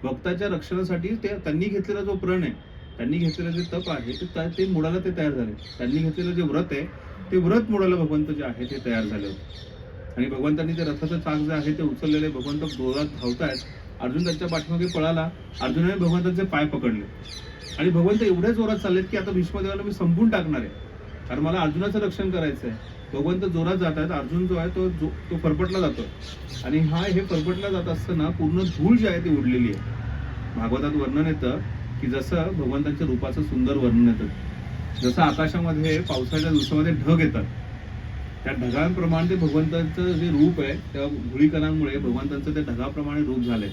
भक्ताच्या रक्षणासाठी त्यांनी घेतलेला जो प्रण आहे, त्यांनी घेतलेलं जे तप आहे ते मोडायला ते तयार झाले. त्यांनी घेतलेलं जे व्रत आहे ते व्रत मोडायला भगवंत जे आहे ते तयार झाले होते. आणि भगवंतांनी ते रथाचं चाक जे आहे ते उचललेले भगवंत जोरात धावतायत. अर्जुन त्यांच्या पाठीमागे पळाला, अर्जुनाने भगवंतांचे पाय पकडले आणि भगवंत एवढ्या जोरात चाललेत की आता भीष्मदेवाला मी संपून टाकणार आहे, कारण मला अर्जुनाचं रक्षण करायचं आहे. भगवंत जोरात जात आहेत, अर्जुन जो आहे तो फरफटला जातो आणि हे फरफटला जात असताना पूर्ण धूळ जी आहे ती उडलेली आहे. भागवतात वर्णन येतं की जसं भगवंतांच्या रूपाचं सुंदर वर्णन येतं, जसं आकाशामध्ये पावसाच्या दिवसामध्ये ढग येतात त्या ढगांप्रमाणे ते भगवंतांचं जे रूप आहे त्या धुळीकणांमुळे भगवंतांचं त्या ढगाप्रमाणे रूप झालंय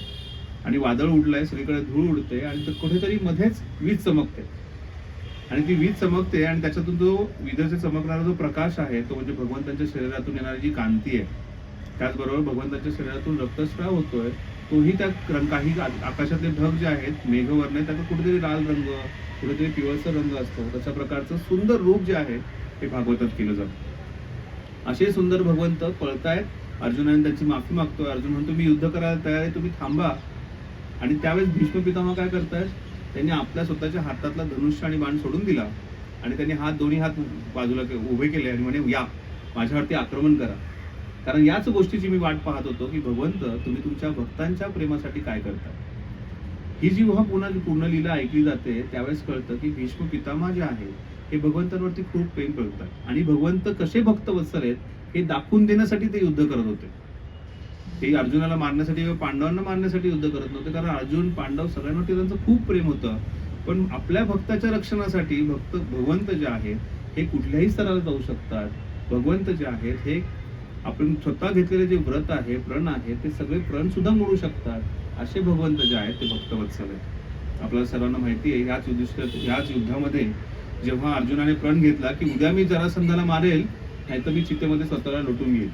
आणि वादळ उडलंय, सगळीकडे धूळ उडते आणि कुठेतरी मध्येच वीज चमकते आणि ती वीज चमकते आणि त्याच्यातून जो विजेचे चमकणारा जो प्रकाश आहे तो म्हणजे भगवंतांच्या शरीरातून येणारी जी कांती आहे. त्याचबरोबर भगवंतांच्या शरीरातून रक्तस्राव होतोय, तोही त्या काही आकाशातले ढग जे आहेत मेघवर्ण आहे त्याचा कुठेतरी लाल रंग, कुठेतरी पिवळसर रंग असतो, तशा प्रकारचं सुंदर रूप जे आहे ते भागवतात केलं जातं. असे सुंदर भगवंत पळतायत. अर्जुनाने त्यांची माफी मागतोय. अर्जुन म्हणतो मी युद्ध करायला तयार आहे, तुम्ही थांबा. आणि त्यावेळेस भीष्म पितामह काय करतायत, त्यांनी आपल्या स्वतःच्या हातातला धनुष्य आणि बाण सोडून दिला आणि त्यांनी दोन्ही हात बाजूला उभे केले आणि म्हणे या माझ्यावरती आक्रमण करा, कारण याच गोष्टीची मी वाट पाहत होतो की भगवंत तुम्ही तुमच्या भक्तांच्या प्रेमासाठी काय करता. ही जेव्हा पूर्ण लीला ऐकली जाते त्यावेळेस कळतं की भीष्म पितामह जे आहे हे भगवंतांवरती खूप प्रेम करतात आणि भगवंत कसे भक्तवत्सल आहेत हे दाखवून देण्यासाठी ते युद्ध करत होते. ते अर्जुनाला मारण्यासाठी किंवा पांडवांना मारण्यासाठी युद्ध करत नव्हते, कारण अर्जुन पांडव सगळ्यांवरती त्यांचं खूप प्रेम होतं. पण आपल्या भक्ताच्या रक्षणासाठी भगवंत जे आहेत हे कुठल्याही स्तराला जाऊ शकतात. भगवंत जे आहेत हे आपण स्वतः घेतलेले जे व्रत आहे, प्रण आहे, ते सगळे प्रण सुद्धा मोडू शकतात. असे भगवंत जे आहेत ते भक्तवत्सल आहेत. आपल्याला सर्वांना माहिती आहे ह्याच युद्धामध्ये जेव्हा अर्जुनाने प्रण घेतला की उद्या मी जरासंधाला मारेल, नाहीतर मी चितेमध्ये स्वतःला लुटून घेईल.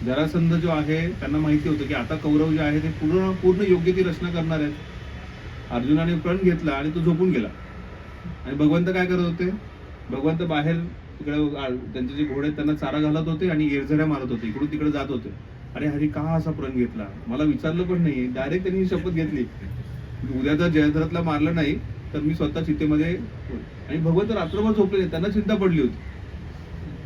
जरासंध जो आहे त्यांना माहिती होतं की आता कौरव जे आहे ते पूर्ण योग्य ती रचना करणार आहेत. अर्जुनाने प्रण घेतला आणि तो झोपून गेला आणि भगवंत काय करत होते, भगवंत बाहेर तिकडे त्यांचे जे घोडे त्यांना चारा घालत होते आणि येरझऱ्या मारत होते, इकडून तिकडे जात होते. अरे हरी का असा प्रण घेतला, मला विचारलं पण नाही, डायरेक्ट त्यांनी शपथ घेतली उद्या जर जयद्रथला मारलं नाही तर मी स्वतः चितेमध्ये. आणि भगवंत रात्रभर झोपले, त्यांना चिंता पडली होती.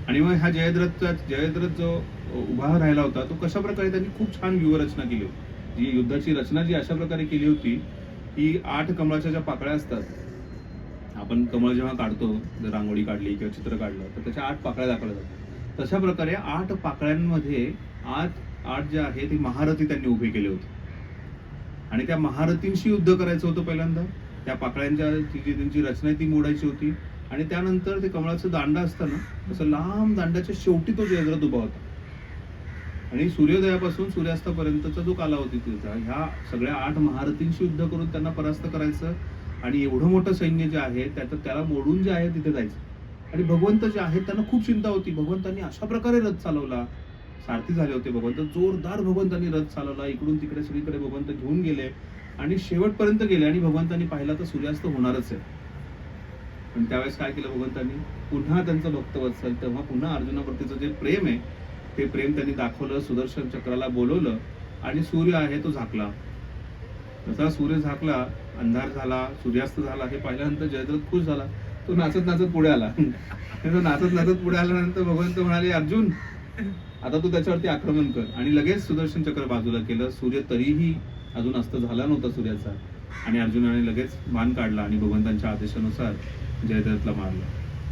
आणि मग हा जयद्रथ जो उभा राहिला होता तो कशा प्रकारे त्यांनी खूप छान व्यूहरचना केली होती. जी युद्धाची रचना जी अशा प्रकारे केली होती की 8 कमळाच्या ज्या पाकळ्या असतात, आपण कमळ जेव्हा काढतो, जर रांगोळी काढली किंवा चित्र काढलं तर त्याच्या 8 पाकळ्या दाखवल्या जातात. तशा प्रकारे 8 पाकळ्यांमध्ये 8 जे आहे ते महारथी त्यांनी उभे केले होते आणि त्या महारथींशी युद्ध करायचं होतं. पहिल्यांदा त्या पाकळ्यांच्या जी त्यांची रचना आहे ती मोडायची होती आणि त्यानंतर ते कमळाचं दांडा असतं ना, तसं लांब दांड्याच्या शेवटी तो जयद्रथ उभा होता आणि सूर्योदयापासून सूर्यास्तापर्यंतचा जो कालावधी तिचा, ह्या सगळ्या 8 महारथींशी युद्ध करून त्यांना परास्त करायचं आणि एवढं मोठं सैन्य जे आहे त्याला मोडून जे आहे तिथे जायचं. आणि भगवंत जे आहेत त्यांना खूप चिंता होती. भगवंतांनी अशा प्रकारे रथ चालवला, सारथी झाले होते भगवंत, जोरदार भगवंतांनी रथ चालवला, इकडून तिकडे सगळीकडे भगवंत घेऊन गेले आणि शेवटपर्यंत गेले. आणि भगवंतांनी पाहिला तर सूर्यास्त होणारच आहे. पण त्यावेळेस काय केलं भगवंतांनी, पुन्हा त्यांचं भक्तवत्सल, तेव्हा पुन्हा अर्जुनावरतीचं जे प्रेम आहे ते प्रेम त्यांनी दाखवलं. सुदर्शन चक्राला बोलवलं आणि सूर्य आहे तो झाकला. तसा सूर्य झाकला, अंधार झाला, सूर्यास्त झाला हे पाहिल्यानंतर जयद्रथ खुश झाला. तो नाचत नाचत पुढे आला. तो नाचत नाचत पुढे आल्यानंतर भगवंत म्हणाले, अर्जुन आता तू त्याच्यावरती आक्रमण कर. आणि लगेच सुदर्शन चक्र बाजूला केलं. सूर्य तरीही अजून अस्त झाला नव्हता सूर्याचा. आणि अर्जुनाने लगेच बाण काढला आणि भगवंतांच्या आदेशानुसार जयद्रथला मारलं.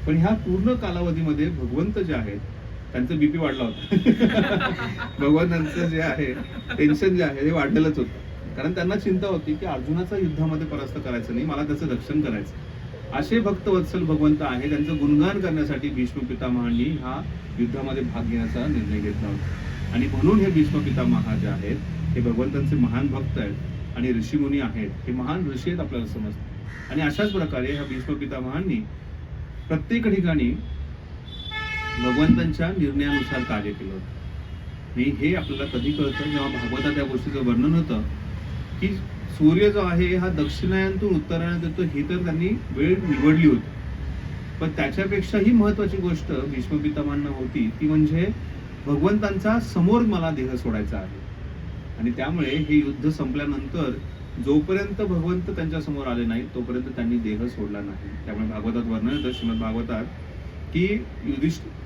पण ह्या पूर्ण कालावधीमध्ये भगवंत जे आहेत त्यांचं बीपी वाढला होता. भगवंतांचं जे आहे टेन्शन जे आहे हे वाढलेलंच होतं. कारण त्यांना चिंता होती की अर्जुनाचा युद्धामध्ये परास्त करायचं नाही, मला त्याचं रक्षण करायचं. असे भक्तवत्सल भगवंत आहे, त्यांचं गुणगान करण्यासाठी भीष्म पितामहांनी हा युद्धामध्ये भाग घेण्याचा निर्णय घेतला होता. आणि म्हणून हे भीष्म पितामह जे आहेत हे भगवंतांचे महान भक्त आहेत आणि ऋषीमुनी आहेत, हे महान ऋषी आहेत आपल्याला समजतं. आणि अशाच प्रकारे ह्या भीष्म पितामहांनी प्रत्येक ठिकाणी भगवंतांच्या निर्णयानुसार कार्य केलं होतं. आणि हे आपल्याला कधी कळतं जेव्हा भागवतात त्या गोष्टीचं वर्णन होतं की सूर्य जो आहे हा दक्षिणायनातून उत्तरायणात येतो, ही तर त्यांनी वेळ निवडली होती. पण त्याच्यापेक्षाही महत्वाची गोष्ट भीष्म पितामहांना होती ती म्हणजे भगवंतांचा समोर मला देह सोडायचा आहे. आणि त्यामुळे हे युद्ध संपल्यानंतर जोपर्यंत भगवंत त्यांच्या समोर आले नाही तोपर्यंत त्यांनी देह सोडला नाही. त्यामुळे भागवतात वर्णन येतं श्रीमद भागवतात की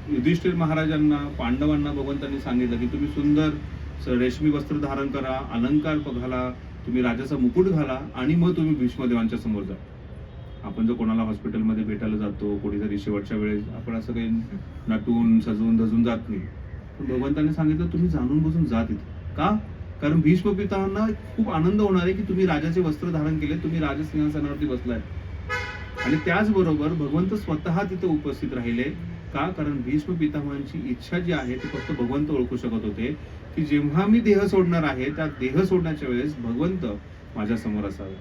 युधिष्ठिर महाराजांना, पांडवांना भगवंतांनी सांगितलं की तुम्ही सुंदर रेशमी वस्त्र धारण करा, अलंकार घाला, तुम्ही राजाचा मुकुट घाला आणि मग तुम्ही भीष्मदेवांच्या समोर जा. आपण जर कोणाला हॉस्पिटलमध्ये भेटायला जातो, कोणीतरी शेवटच्या वेळेस आपण असं काही नटून सजून धजून जात नाही. पण भगवंतांनी सांगितलं तुम्ही जाणून बुजून जा तिथे. का? कारण भीष्म पितामहांना खूप आनंद होणार आहे की तुम्ही राजाचे वस्त्र धारण केले, तुम्ही राजसिंहासनावरती बसलाय. आणि त्याचबरोबर भगवंत स्वतः तिथे उपस्थित राहिले. का? कारण भीष्म पितामहांची इच्छा जी आहे ती फक्त भगवंत ओळखू शकत होते की जेव्हा मी देह सोडणार आहे त्या देह सोडण्याच्या वेळेस भगवंत माझ्या समोर असावे.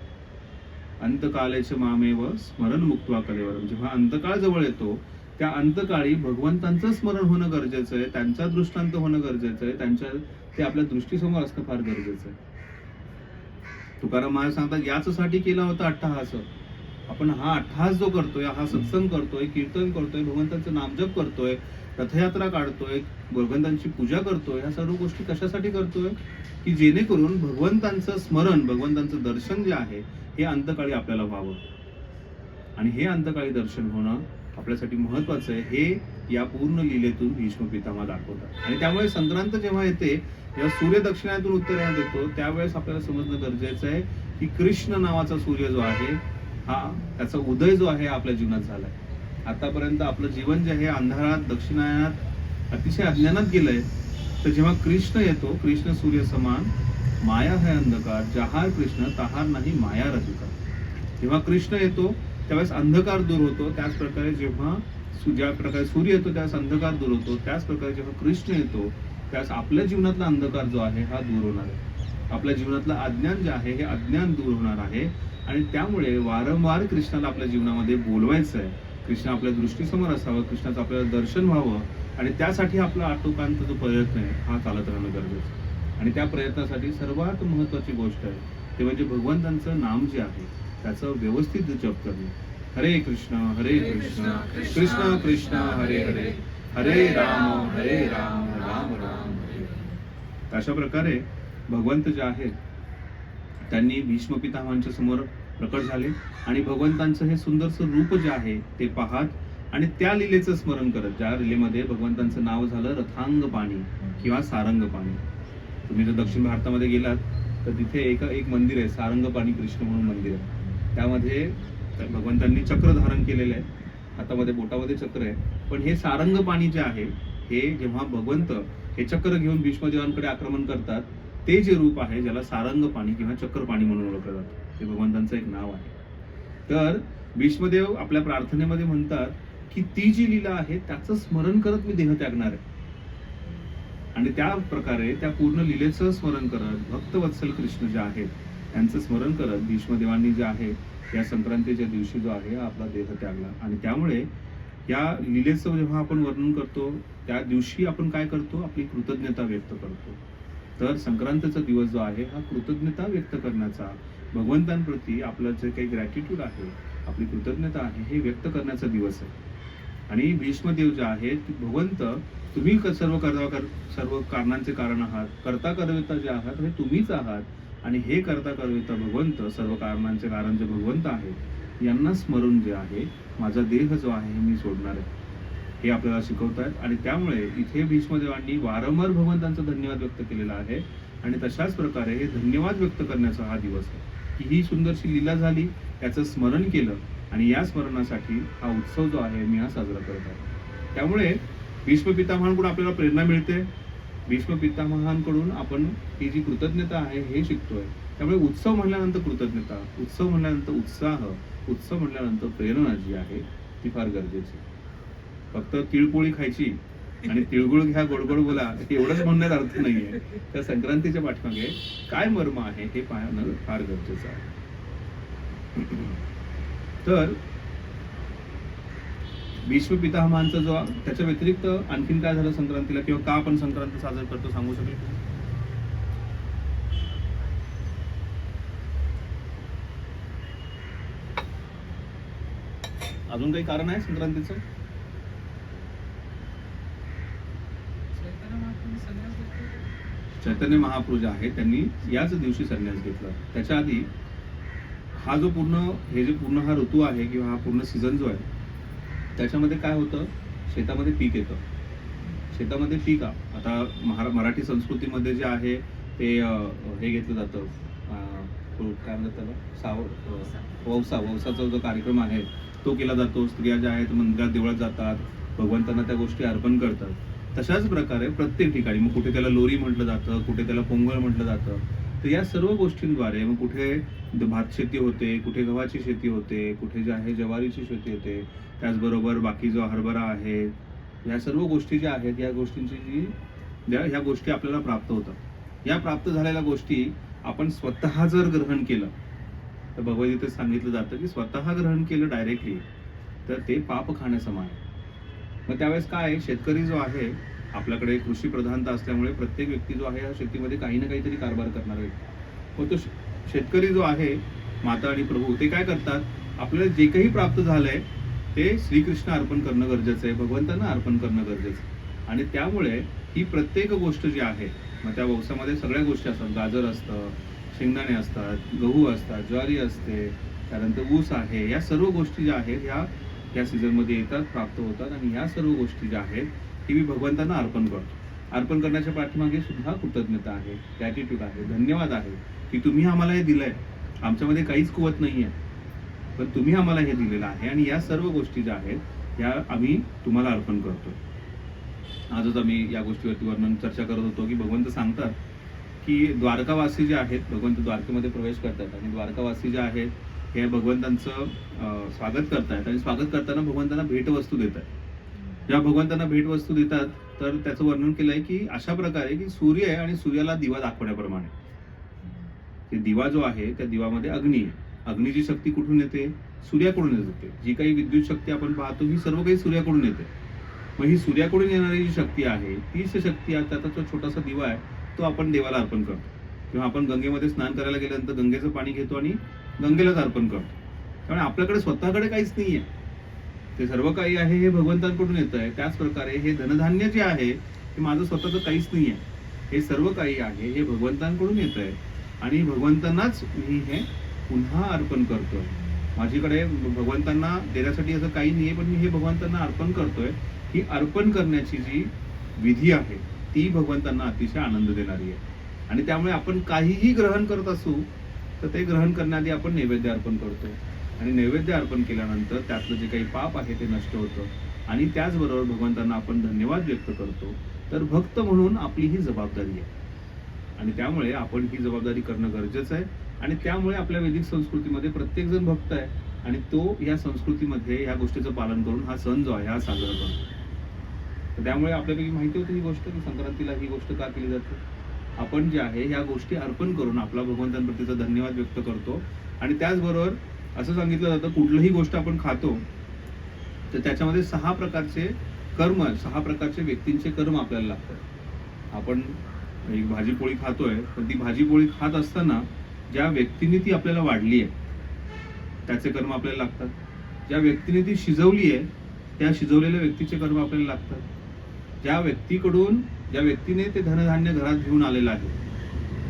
अंतकालेच मामेव स्मरण मुक्त्वा कलेवरम. जेव्हा अंतकाळ जवळ येतो त्या अंतकाळी भगवंतांचं स्मरण होणं गरजेचं आहे, त्यांचा दृष्टांत होणं गरजेचं आहे, ते आपल्या दृष्टीसमोर असणं फार गरजेचं आहे. तुकाराम महाराज सांगतात याचसाठी केला होता अट्टहास. आपण हा अट्टहास जो करतोय, हा सत्संग करतोय, कीर्तन करतोय, भगवंतांचं नामजप करतोय, रथयात्रा काढतोय, भगवंतांची पूजा करतोय, ह्या सर्व गोष्टी कशासाठी करतोय की जेणेकरून भगवंतांचं स्मरण, भगवंतांचं दर्शन जे आहे हे अंतकाळी आपल्याला व्हावं. आणि हे अंतकाळी दर्शन होणं आपल्यासाठी महत्वाचं आहे. हे या पूर्ण लीलेतून भीष्म पितामह दाखवतात. आणि त्यामुळे संक्रांत जेव्हा येते, जेव्हा सूर्य दक्षिणातून उत्तरायणात येतो त्यावेळेस आपल्याला समजणं गरजेचं आहे की कृष्ण नावाचा सूर्य जो आहे हा त्याचा उदय जो आहे आपल्या जीवनात झालाय. आतापर्यंत आपलं जीवन जे आहे अंधारात, दक्षिणायनात, अतिशय अज्ञानात गेलंय. तर जेव्हा कृष्ण येतो, कृष्ण सूर्य समान, माया है अंधकार, जहार कृष्ण तहार नाही माया अधिकार. जेव्हा कृष्ण येतो त्यावेळेस अंधकार दूर होतो. त्याच प्रकारे जेव्हा ज्या प्रकारे सूर्य येतो त्यावेळेस अंधकार दूर होतो, त्याच प्रकारे जेव्हा कृष्ण येतो त्यावेळेस आपल्या जीवनातला अंधकार जो आहे हा दूर होणार आहे. आपल्या जीवनातलं अज्ञान जे आहे हे अज्ञान दूर होणार आहे. आणि त्यामुळे वारंवार कृष्णाला आपल्या जीवनामध्ये बोलवायचं आहे. कृष्ण आपल्या दृष्टीसमोर असावं, कृष्णाचं आपल्याला दर्शन व्हावं. आणि त्यासाठी आपला आटोकांत जो प्रयत्न आहे हा चालत राहणं गरजेचं आहे. आणि त्या प्रयत्नासाठी सर्वात महत्वाची गोष्ट आहे ते म्हणजे भगवंतांचं नाम जे आहे त्याचं व्यवस्थित जप करणे. हरे कृष्ण कृष्ण कृष्ण हरे हरे, हरे राम राम राम हरे. अशा प्रकारे भगवंत जे आहेत त्यांनी भीष्म पितामहांच्या समोर प्रकट झाले आणि भगवंतांचं हे सुंदरसं रूप जे आहे ते पाहत आणि त्या लीलेचं स्मरण करत, ज्या लीलेमध्ये भगवंतांचं नाव झालं रथांग पाणी किंवा सारंग पाणी. तुम्ही जर दक्षिण भारतामध्ये गेलात तर तिथे एक मंदिर आहे, सारंग पाणी कृष्ण म्हणून मंदिर आहे. त्यामध्ये भगवंतांनी चक्र धारण केलेलं आहे, हातामध्ये बोटामध्ये चक्र आहे. पण हे सारंग पाणी जे आहे हे जेव्हा भगवंत हे चक्र घेऊन भीष्मदेवांकडे आक्रमण करतात ते जे रूप आहे ज्याला सारंग पाणी किंवा चक्र पाणी म्हणून ओळखलं जातं, हे भगवंतांचं एक नाव आहे. तर भीष्मदेव आपल्या प्रार्थनेमध्ये म्हणतात की ती जी लीला आहे त्याचं स्मरण करत मी देह त्यागणार आहे. आणि त्या प्रकारे त्या पूर्ण लीलेचं स्मरण करत भक्तवत्सल कृष्ण जे आहेत त्यांचं स्मरण करत भीष्मदेवांनी जे आहे या संक्रांतीच्या दिवशी जो आहे आपला देह त्यागला. आणि त्यामुळे या लीलेचं जेव्हा आपण वर्णन करतो त्या दिवशी आपण काय करतो, आपली कृतज्ञता व्यक्त करतो. तर संक्रांतीचा दिवस जो आहे हा कृतज्ञता व्यक्त करण्याचा, भगवंतांप्रती आपलं जे काही ग्रॅटिट्यूड आहे, आपली कृतज्ञता आहे हे व्यक्त करण्याचा दिवस आहे. आणि भीष्मदेव जे आहेत भगवंत तुम्ही सर्व कारणांचे कारण आहात, करता करविता जे आहात हे तुम्हीच आहात. आणि हे करता करविता भगवंत, सर्व कारणांचे कारण जे भगवंत आहेत यांना स्मरून जे आहे माझा देह जो आहे मी सोडणार आहे हे आपल्याला शिकवतात. आणि त्यामुळे इथे भीष्मदेवांनी वारंवार भगवंतांचा धन्यवाद व्यक्त केलेला आहे. आणि तशाच प्रकारे हे धन्यवाद व्यक्त करण्याचा हा दिवस आहे की ही सुंदरशी लीला झाली, याचं स्मरण केलं आणि या स्मरणासाठी हा उत्सव जो आहे मी हा साजरा करत आहे. त्यामुळे भीष्म पितामहांकडून आपल्याला प्रेरणा मिळते. भीष्म पितामहांकडून आपण ही जी कृतज्ञता आहे हे शिकतोय. त्यामुळे उत्सव म्हणल्यानंतर कृतज्ञता, उत्सव म्हणल्यानंतर उत्साह, उत्सव म्हणल्यानंतर प्रेरणा जी आहे ती फार गरजेची. फक्त तिळपोळी खायची आणि तिळगुळ घ्या गोडगोड बोला एवढंच म्हणण्यात अर्थ नाहीये. त्या संक्रांतीच्या पाठीमागे काय मर्म आहे हे पाहणं फार गरजेचं आहे. तर भीष्म पितामहांचा जो त्याच्या व्यतिरिक्त आणखीन काय झालं संक्रांतीला किंवा का आपण संक्रांत साजरा करतो सांगू शकेल? अजून काही कारण आहे संक्रांतीचं? चैतन्य महाप्रभू जे आहे त्यांनी याच दिवशी संन्यास घेतला. त्याच्या आधी हा जो पूर्ण हा ऋतू आहे किंवा हा पूर्ण सीझन जो आहे त्याच्यामध्ये काय होतं, शेतामध्ये पीक येतं. शेतामध्ये पीक आता मराठी संस्कृतीमध्ये जे आहे ते हे घेतलं जातं, काय म्हणतात त्याला, वौसाचा जो कार्यक्रम आहे तो केला जातो. स्त्रिया ज्या आहेत मंदिरात देवळात जातात, भगवंतांना त्या गोष्टी अर्पण करतात. तशाच प्रकारे प्रत्येक ठिकाणी मग कुठे त्याला लोरी म्हटलं जातं, कुठे त्याला पोंगल म्हटलं जातं. तर या सर्व गोष्टींद्वारे मग कुठे भात शेती होते, कुठे गव्हाची शेती होते, कुठे जे आहे ज्वारीची शेती होते, त्याचबरोबर बाकी जो हरभरा आहे, या सर्व गोष्टी ज्या आहेत या गोष्टींची ह्या गोष्टी आपल्याला प्राप्त होतात. या प्राप्त झालेल्या गोष्टी आपण स्वतः जर ग्रहण केलं तर भगवद्गीतेत सांगितलं जातं की स्वतः ग्रहण केलं डायरेक्टली तर ते पाप खाण्यासमान आहे. मग त्यावेळेस काय, शेतकरी जो आहे आपल्याकडे कृषी प्रधानता असल्यामुळे प्रत्येक व्यक्ती जो आहे या शेतीमध्ये काही ना काहीतरी कारभार करणार आहे. मग तो शेतकरी जो आहे, माता आणि प्रभू ते काय करतात, आपल्याला जे काही प्राप्त झालंय ते श्रीकृष्ण अर्पण करणं गरजेचं आहे, भगवंतांना अर्पण करणं गरजेचं आहे. आणि त्यामुळे ही प्रत्येक गोष्ट जी आहे, मग त्या व्यवसायामध्ये सगळ्या गोष्टी असतात, गाजर असतं, शेंगदाणे असतात, गहू असतात, ज्वारी असते, त्यानंतर ऊस आहे, या सर्व गोष्टी ज्या आहेत या सीझनमध्ये येतात, प्राप्त होतात. आणि या सर्व गोष्टी ज्या आहेत ती मी भगवंतांना अर्पण करतो. अर्पण करण्याच्या पाठीमागे सुद्धा कृतज्ञता आहे, ग्रॅटिट्यूड आहे, धन्यवाद आहे की तुम्ही आम्हाला हे दिलंय. आमच्यामध्ये काहीच कुवत नाहीये, पण तुम्ही आम्हाला हे दिलेलं आहे आणि या सर्व गोष्टी ज्या आहेत या आम्ही तुम्हाला अर्पण करतो. आजच आम्ही या गोष्टीवरती वर्णन चर्चा करत होतो की भगवंत सांगतात की द्वारकावासी जे आहेत, भगवंत द्वारकेमध्ये प्रवेश करतात आणि द्वारकावासी जे आहेत हे भगवंतांचं स्वागत करतायत आणि स्वागत करताना भगवंतांना भेटवस्तू देत आहेत. जेव्हा भगवंतांना भेटवस्तू देतात तर त्याचं वर्णन केलंय की अशा प्रकारे की सूर्य आहे आणि सूर्याला दिवा दाखवण्याप्रमाणे. ते दिवा जो आहे त्या दिवामध्ये अग्नी आहे. अग्नीची शक्ती कुठून येते, सूर्याकडून येते. जी काही विद्युत शक्ती आपण पाहतो ही सर्व काही सूर्याकडून येते. मग ही सूर्याकडून येणारी जी शक्ती आहे तीच शक्ती आहे. त्याचा जो छोटासा दिवा आहे तो आपण देवाला अर्पण करतो. किंवा आपण गंगेमध्ये स्नान करायला गेल्यानंतर गंगेचं पाणी घेतो आणि गंगेलाच अर्पण करतो. त्यामुळे आपल्याकडे स्वतःकडे काहीच नाहीये, ते सर्व काही आहे हे भगवंतांकडून येत आहे. त्याच प्रकारे हे धनधान्य जे आहे हे माझं स्वतःचं काहीच नाही आहे, हे सर्व काही आहे हे भगवंतांकडून येत आहे आणि भगवंतांनाच मी हे पुन्हा अर्पण करतोय. माझ्याकडे भगवंतांना देण्यासाठी असं काही नाहीये, पण मी हे भगवंतांना अर्पण करतोय. ही अर्पण करण्याची जी विधी आहे ती भगवंतांना अतिशय आनंद देणारी आहे. आणि त्यामुळे आपण काहीही ग्रहण करत असू तर ते ग्रहण करण्याआधी आपण नैवेद्य अर्पण करतो आणि नैवेद्य अर्पण केल्यानंतर त्यातलं जे काही पाप आहे ते नष्ट होतं आणि त्याचबरोबर भगवंतांना आपण धन्यवाद व्यक्त करतो. तर भक्त म्हणून आपली ही जबाबदारी आहे आणि त्यामुळे आपण ही जबाबदारी करणं गरजेचं आहे. आणि त्यामुळे आपल्या वैदिक संस्कृतीमध्ये प्रत्येक जण भक्त आहे आणि तो या संस्कृतीमध्ये या गोष्टीचं पालन करून हा सण जो आहे हा साजरा करतो. तर त्यामुळे आपल्यापैकी माहिती होती ही गोष्ट की संक्रांतीला ही गोष्ट का केली जाते. आपण जे आहे ह्या गोष्टी अर्पण करून आपला भगवंतांप्रतीचा धन्यवाद व्यक्त करतो. आणि त्याचबरोबर असं सांगितलं जातं कुठलीही गोष्ट आपण खातो तर त्याच्यामध्ये 6 प्रकारचे कर्म, 6 प्रकारचे व्यक्तींचे कर्म आपल्याला लागतात. आपण एक भाजीपोळी खातोय पण ती भाजीपोळी खात असताना ज्या व्यक्तीने ती आपल्याला वाढली आहे त्याचे कर्म आपल्याला लागतात. ज्या व्यक्तीने ती शिजवली आहे त्या शिजवलेल्या व्यक्तीचे कर्म आपल्याला लागतात. ज्या व्यक्तीने ते धनधान्य घरात घेऊन आलेला आहे,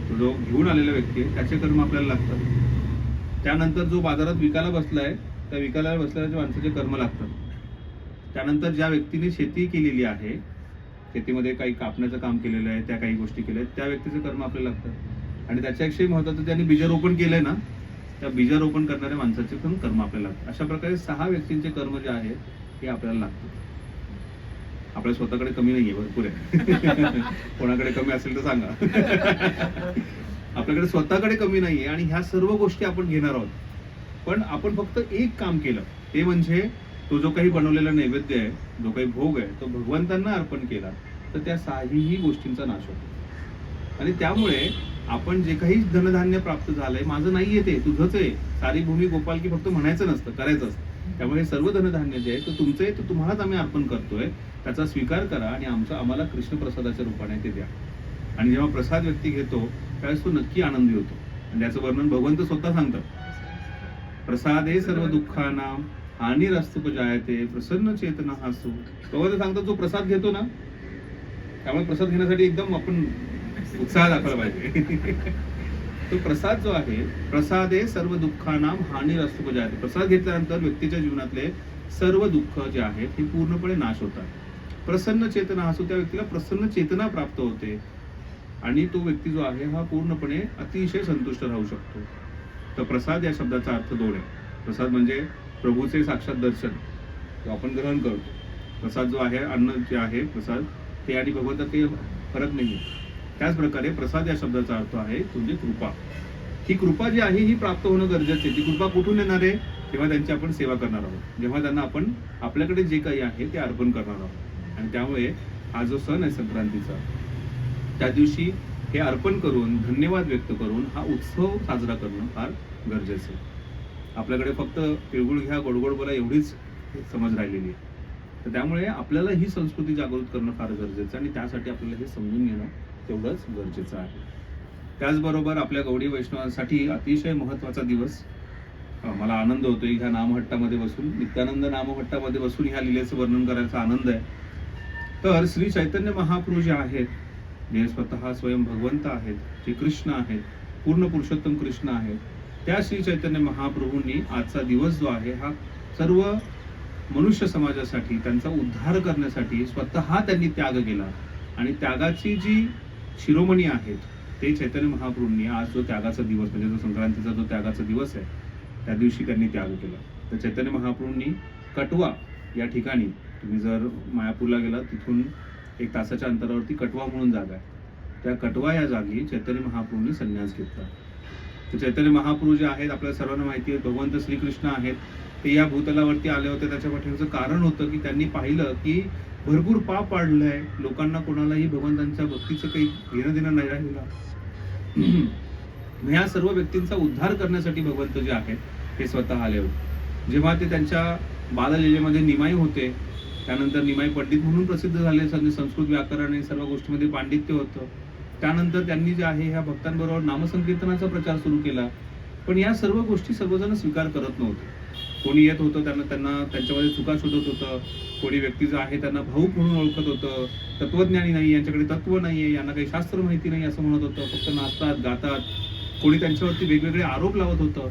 तो जो घेऊन आलेला व्यक्ती आहे त्याचे कर्म आपल्याला लागतात. त्यानंतर जो बाजारात विकायला बसलाय त्या विकायला बसलेल्या माणसाचे कर्म लागतात. त्यानंतर ज्या व्यक्तीने शेती केलेली आहे, शेतीमध्ये काही कापण्याचं काम केलेलं आहे, त्या काही गोष्टी केल्या आहेत, त्या व्यक्तीचे कर्म आपल्याला लागतात. आणि त्याच्यापेक्षाही महत्त्वाचं त्यांनी बीजारोपण केलंय ना, त्या बीजारोपण करणाऱ्या माणसाचे पण कर्म आपल्याला लागतात. अशा प्रकारे 6 व्यक्तींचे कर्म जे आहेत हे आपल्याला लागतात. आपल्या स्वतःकडे कमी नाहीये, भरपूर आहे. कोणाकडे कमी असेल तर सांगा. आपल्याकडे स्वतःकडे कमी नाहीये आणि ह्या सर्व गोष्टी आपण घेणार आहोत. पण आपण फक्त एक काम केलं, ते म्हणजे तो जो काही बनवलेला नैवेद्य आहे, जो काही भोग आहे, तो भगवंतांना अर्पण केला तर त्या 6ही गोष्टींचा नाश होतो. आणि त्यामुळे आपण जे काही धनधान्य प्राप्त झालंय, माझं नाहीये ते, तुझंच आहे, सारी भूमी गोपाल की फक्त म्हणायचं नसतं, करायचं असतं. त्यामुळे हे सर्व धनधान्य जे आहे ते तुमचं आहे, तर तुम्हालाच आम्ही अर्पण करतोय, त्याचा स्वीकार करा आणि आम्हाला कृष्ण प्रसादाच्या रूपाने ते द्या. आणि जेव्हा प्रसाद व्यक्ती घेतो त्यावेळेस तो नक्की आनंदी होतो. आणि त्याचं वर्णन भगवंत स्वतः सांगतात, प्रसादे सर्व दुःखानां हानिरस्तुपजायते प्रसन्न चेतना हासू. भगवंत सांगतात जो प्रसाद घेतो ना, त्यामुळे प्रसाद घेण्यासाठी एकदम आपण उत्साह दाखवला पाहिजे. तो प्रसाद जो आहे, प्रसादे सर्व दुःखानां हानिरस्तुपजायते, प्रसाद घेतल्यानंतर व्यक्तीच्या जीवनातले सर्व दुःख जे आहेत ते पूर्णपणे नाश होतात. प्रसन्न चेतना हासू, त्या व्यक्तीला प्रसन्न चेतना प्राप्त होते आणि तो व्यक्ती जो आहे हा पूर्णपणे अतिशय संतुष्ट राहू शकतो. तर प्रसाद या शब्दाचा अर्थ 2 आहे. प्रसाद म्हणजे प्रभूचे साक्षात दर्शन, जो आपण ग्रहण करतो. प्रसाद जो आहे, अन्न जे आहे प्रसाद, ते आणि भगवंतात काही फरक नाही. त्याच प्रकारे प्रसाद या शब्दाचा अर्थ आहे म्हणजे कृपा. ही कृपा जी आहे ही प्राप्त होणं गरजेचं आहे. ती कृपा कुठून येणार आहे? तेव्हा त्यांची आपण सेवा करणार आहोत, जेव्हा त्यांना आपण आपल्याकडे जे काही आहे ते अर्पण करणार आहोत. आणि त्यामुळे हा जो सण आहे संक्रांतीचा, त्या दिवशी हे अर्पण करून धन्यवाद व्यक्त करून हा उत्सव साजरा करणं फार गरजेचं आहे. आपल्याकडे फक्त तिळगुळ घ्या, गोडगोड बोला एवढीच समज राहिलेली आहे. तर त्यामुळे आपल्याला ही संस्कृती जागृत करणं फार गरजेचं आहे आणि त्यासाठी आपल्याला हे समजून घेणं तेवढंच गरजेचं आहे. त्याचबरोबर आपल्या गौडी वैष्णवांसाठी अतिशय महत्त्वाचा दिवस. मला आनंद होतोय ह्या नामहट्टामध्ये बसून, नित्यानंद नामहट्टामध्ये बसून ह्या लीलेचं वर्णन करायचा आनंद आहे. तर श्री चैतन्य महाप्रभू जे आहेत, जे स्वतः स्वयं भगवंत आहेत, जे कृष्ण आहेत, पूर्ण पुरुषोत्तम कृष्ण आहेत, त्या श्री चैतन्य महाप्रभूंनी आजचा दिवस जो आहे हा सर्व मनुष्य समाजासाठी, त्यांचा उद्धार करण्यासाठी स्वतः त्यांनी त्याग केला. आणि त्यागाची जी शिरोमणी आहेत ते चैतन्य महाप्रभूंनी आज जो त्यागाचा दिवस म्हणजे जो संक्रांतीचा जो त्यागाचा दिवस आहे त्या दिवशी त्यांनी त्याग केला. तर चैतन्य महाप्रभूंनी कटवा या ठिकाणी, तुम्ही जर मायापूरला गेला तिथून 1 तासाच्या अंतरावरती कटवा म्हणून जागा आहे, त्या कटवा या जागी चैतन्य महाप्रभूंनी संन्यास घेतला. तर चैतन्य महाप्रभू जे आहेत आपल्याला सर्वांना माहिती आहे, भगवंत श्रीकृष्ण आहेत, ते या भूतलावरती आले होते. त्याच्या पाठीमागचं कारण होतं की त्यांनी पाहिलं की भरपूर पाप वाढलंय, लोकांना कोणालाही भगवंतांच्या भक्तीचं काही घेणं देणं नाही राहिलं. ह्या सर्व व्यक्तींचा उद्धार करण्यासाठी भगवंत जे आहेत ते स्वतः आले होते. जेव्हा ते त्यांच्या बाललीलेमध्ये निमाई होते, त्यानंतर निमाई पंडित म्हणून प्रसिद्ध झाले, संस्कृत व्याकरण आणि सर्व गोष्टींमध्ये पांडित्य होतं. त्यानंतर त्यांनी जे आहे ह्या भक्तांबरोबर नामसंकीर्तनाचा प्रचार सुरू केला. पण या सर्व गोष्टी सर्वजण स्वीकार करत नव्हते. कोणी येत होतं त्यांना त्यांच्यामध्ये चुका शोधत होतं, कोणी व्यक्ती जो आहे त्यांना भाऊक म्हणून ओळखत होतं, तत्वज्ञानी नाही, यांच्याकडे तत्व नाहीये, यांना काही शास्त्र माहिती नाही असं म्हणत होतं, फक्त नाचतात गातात, कोणी त्यांच्यावरती वेगवेगळे आरोप लावत होतं.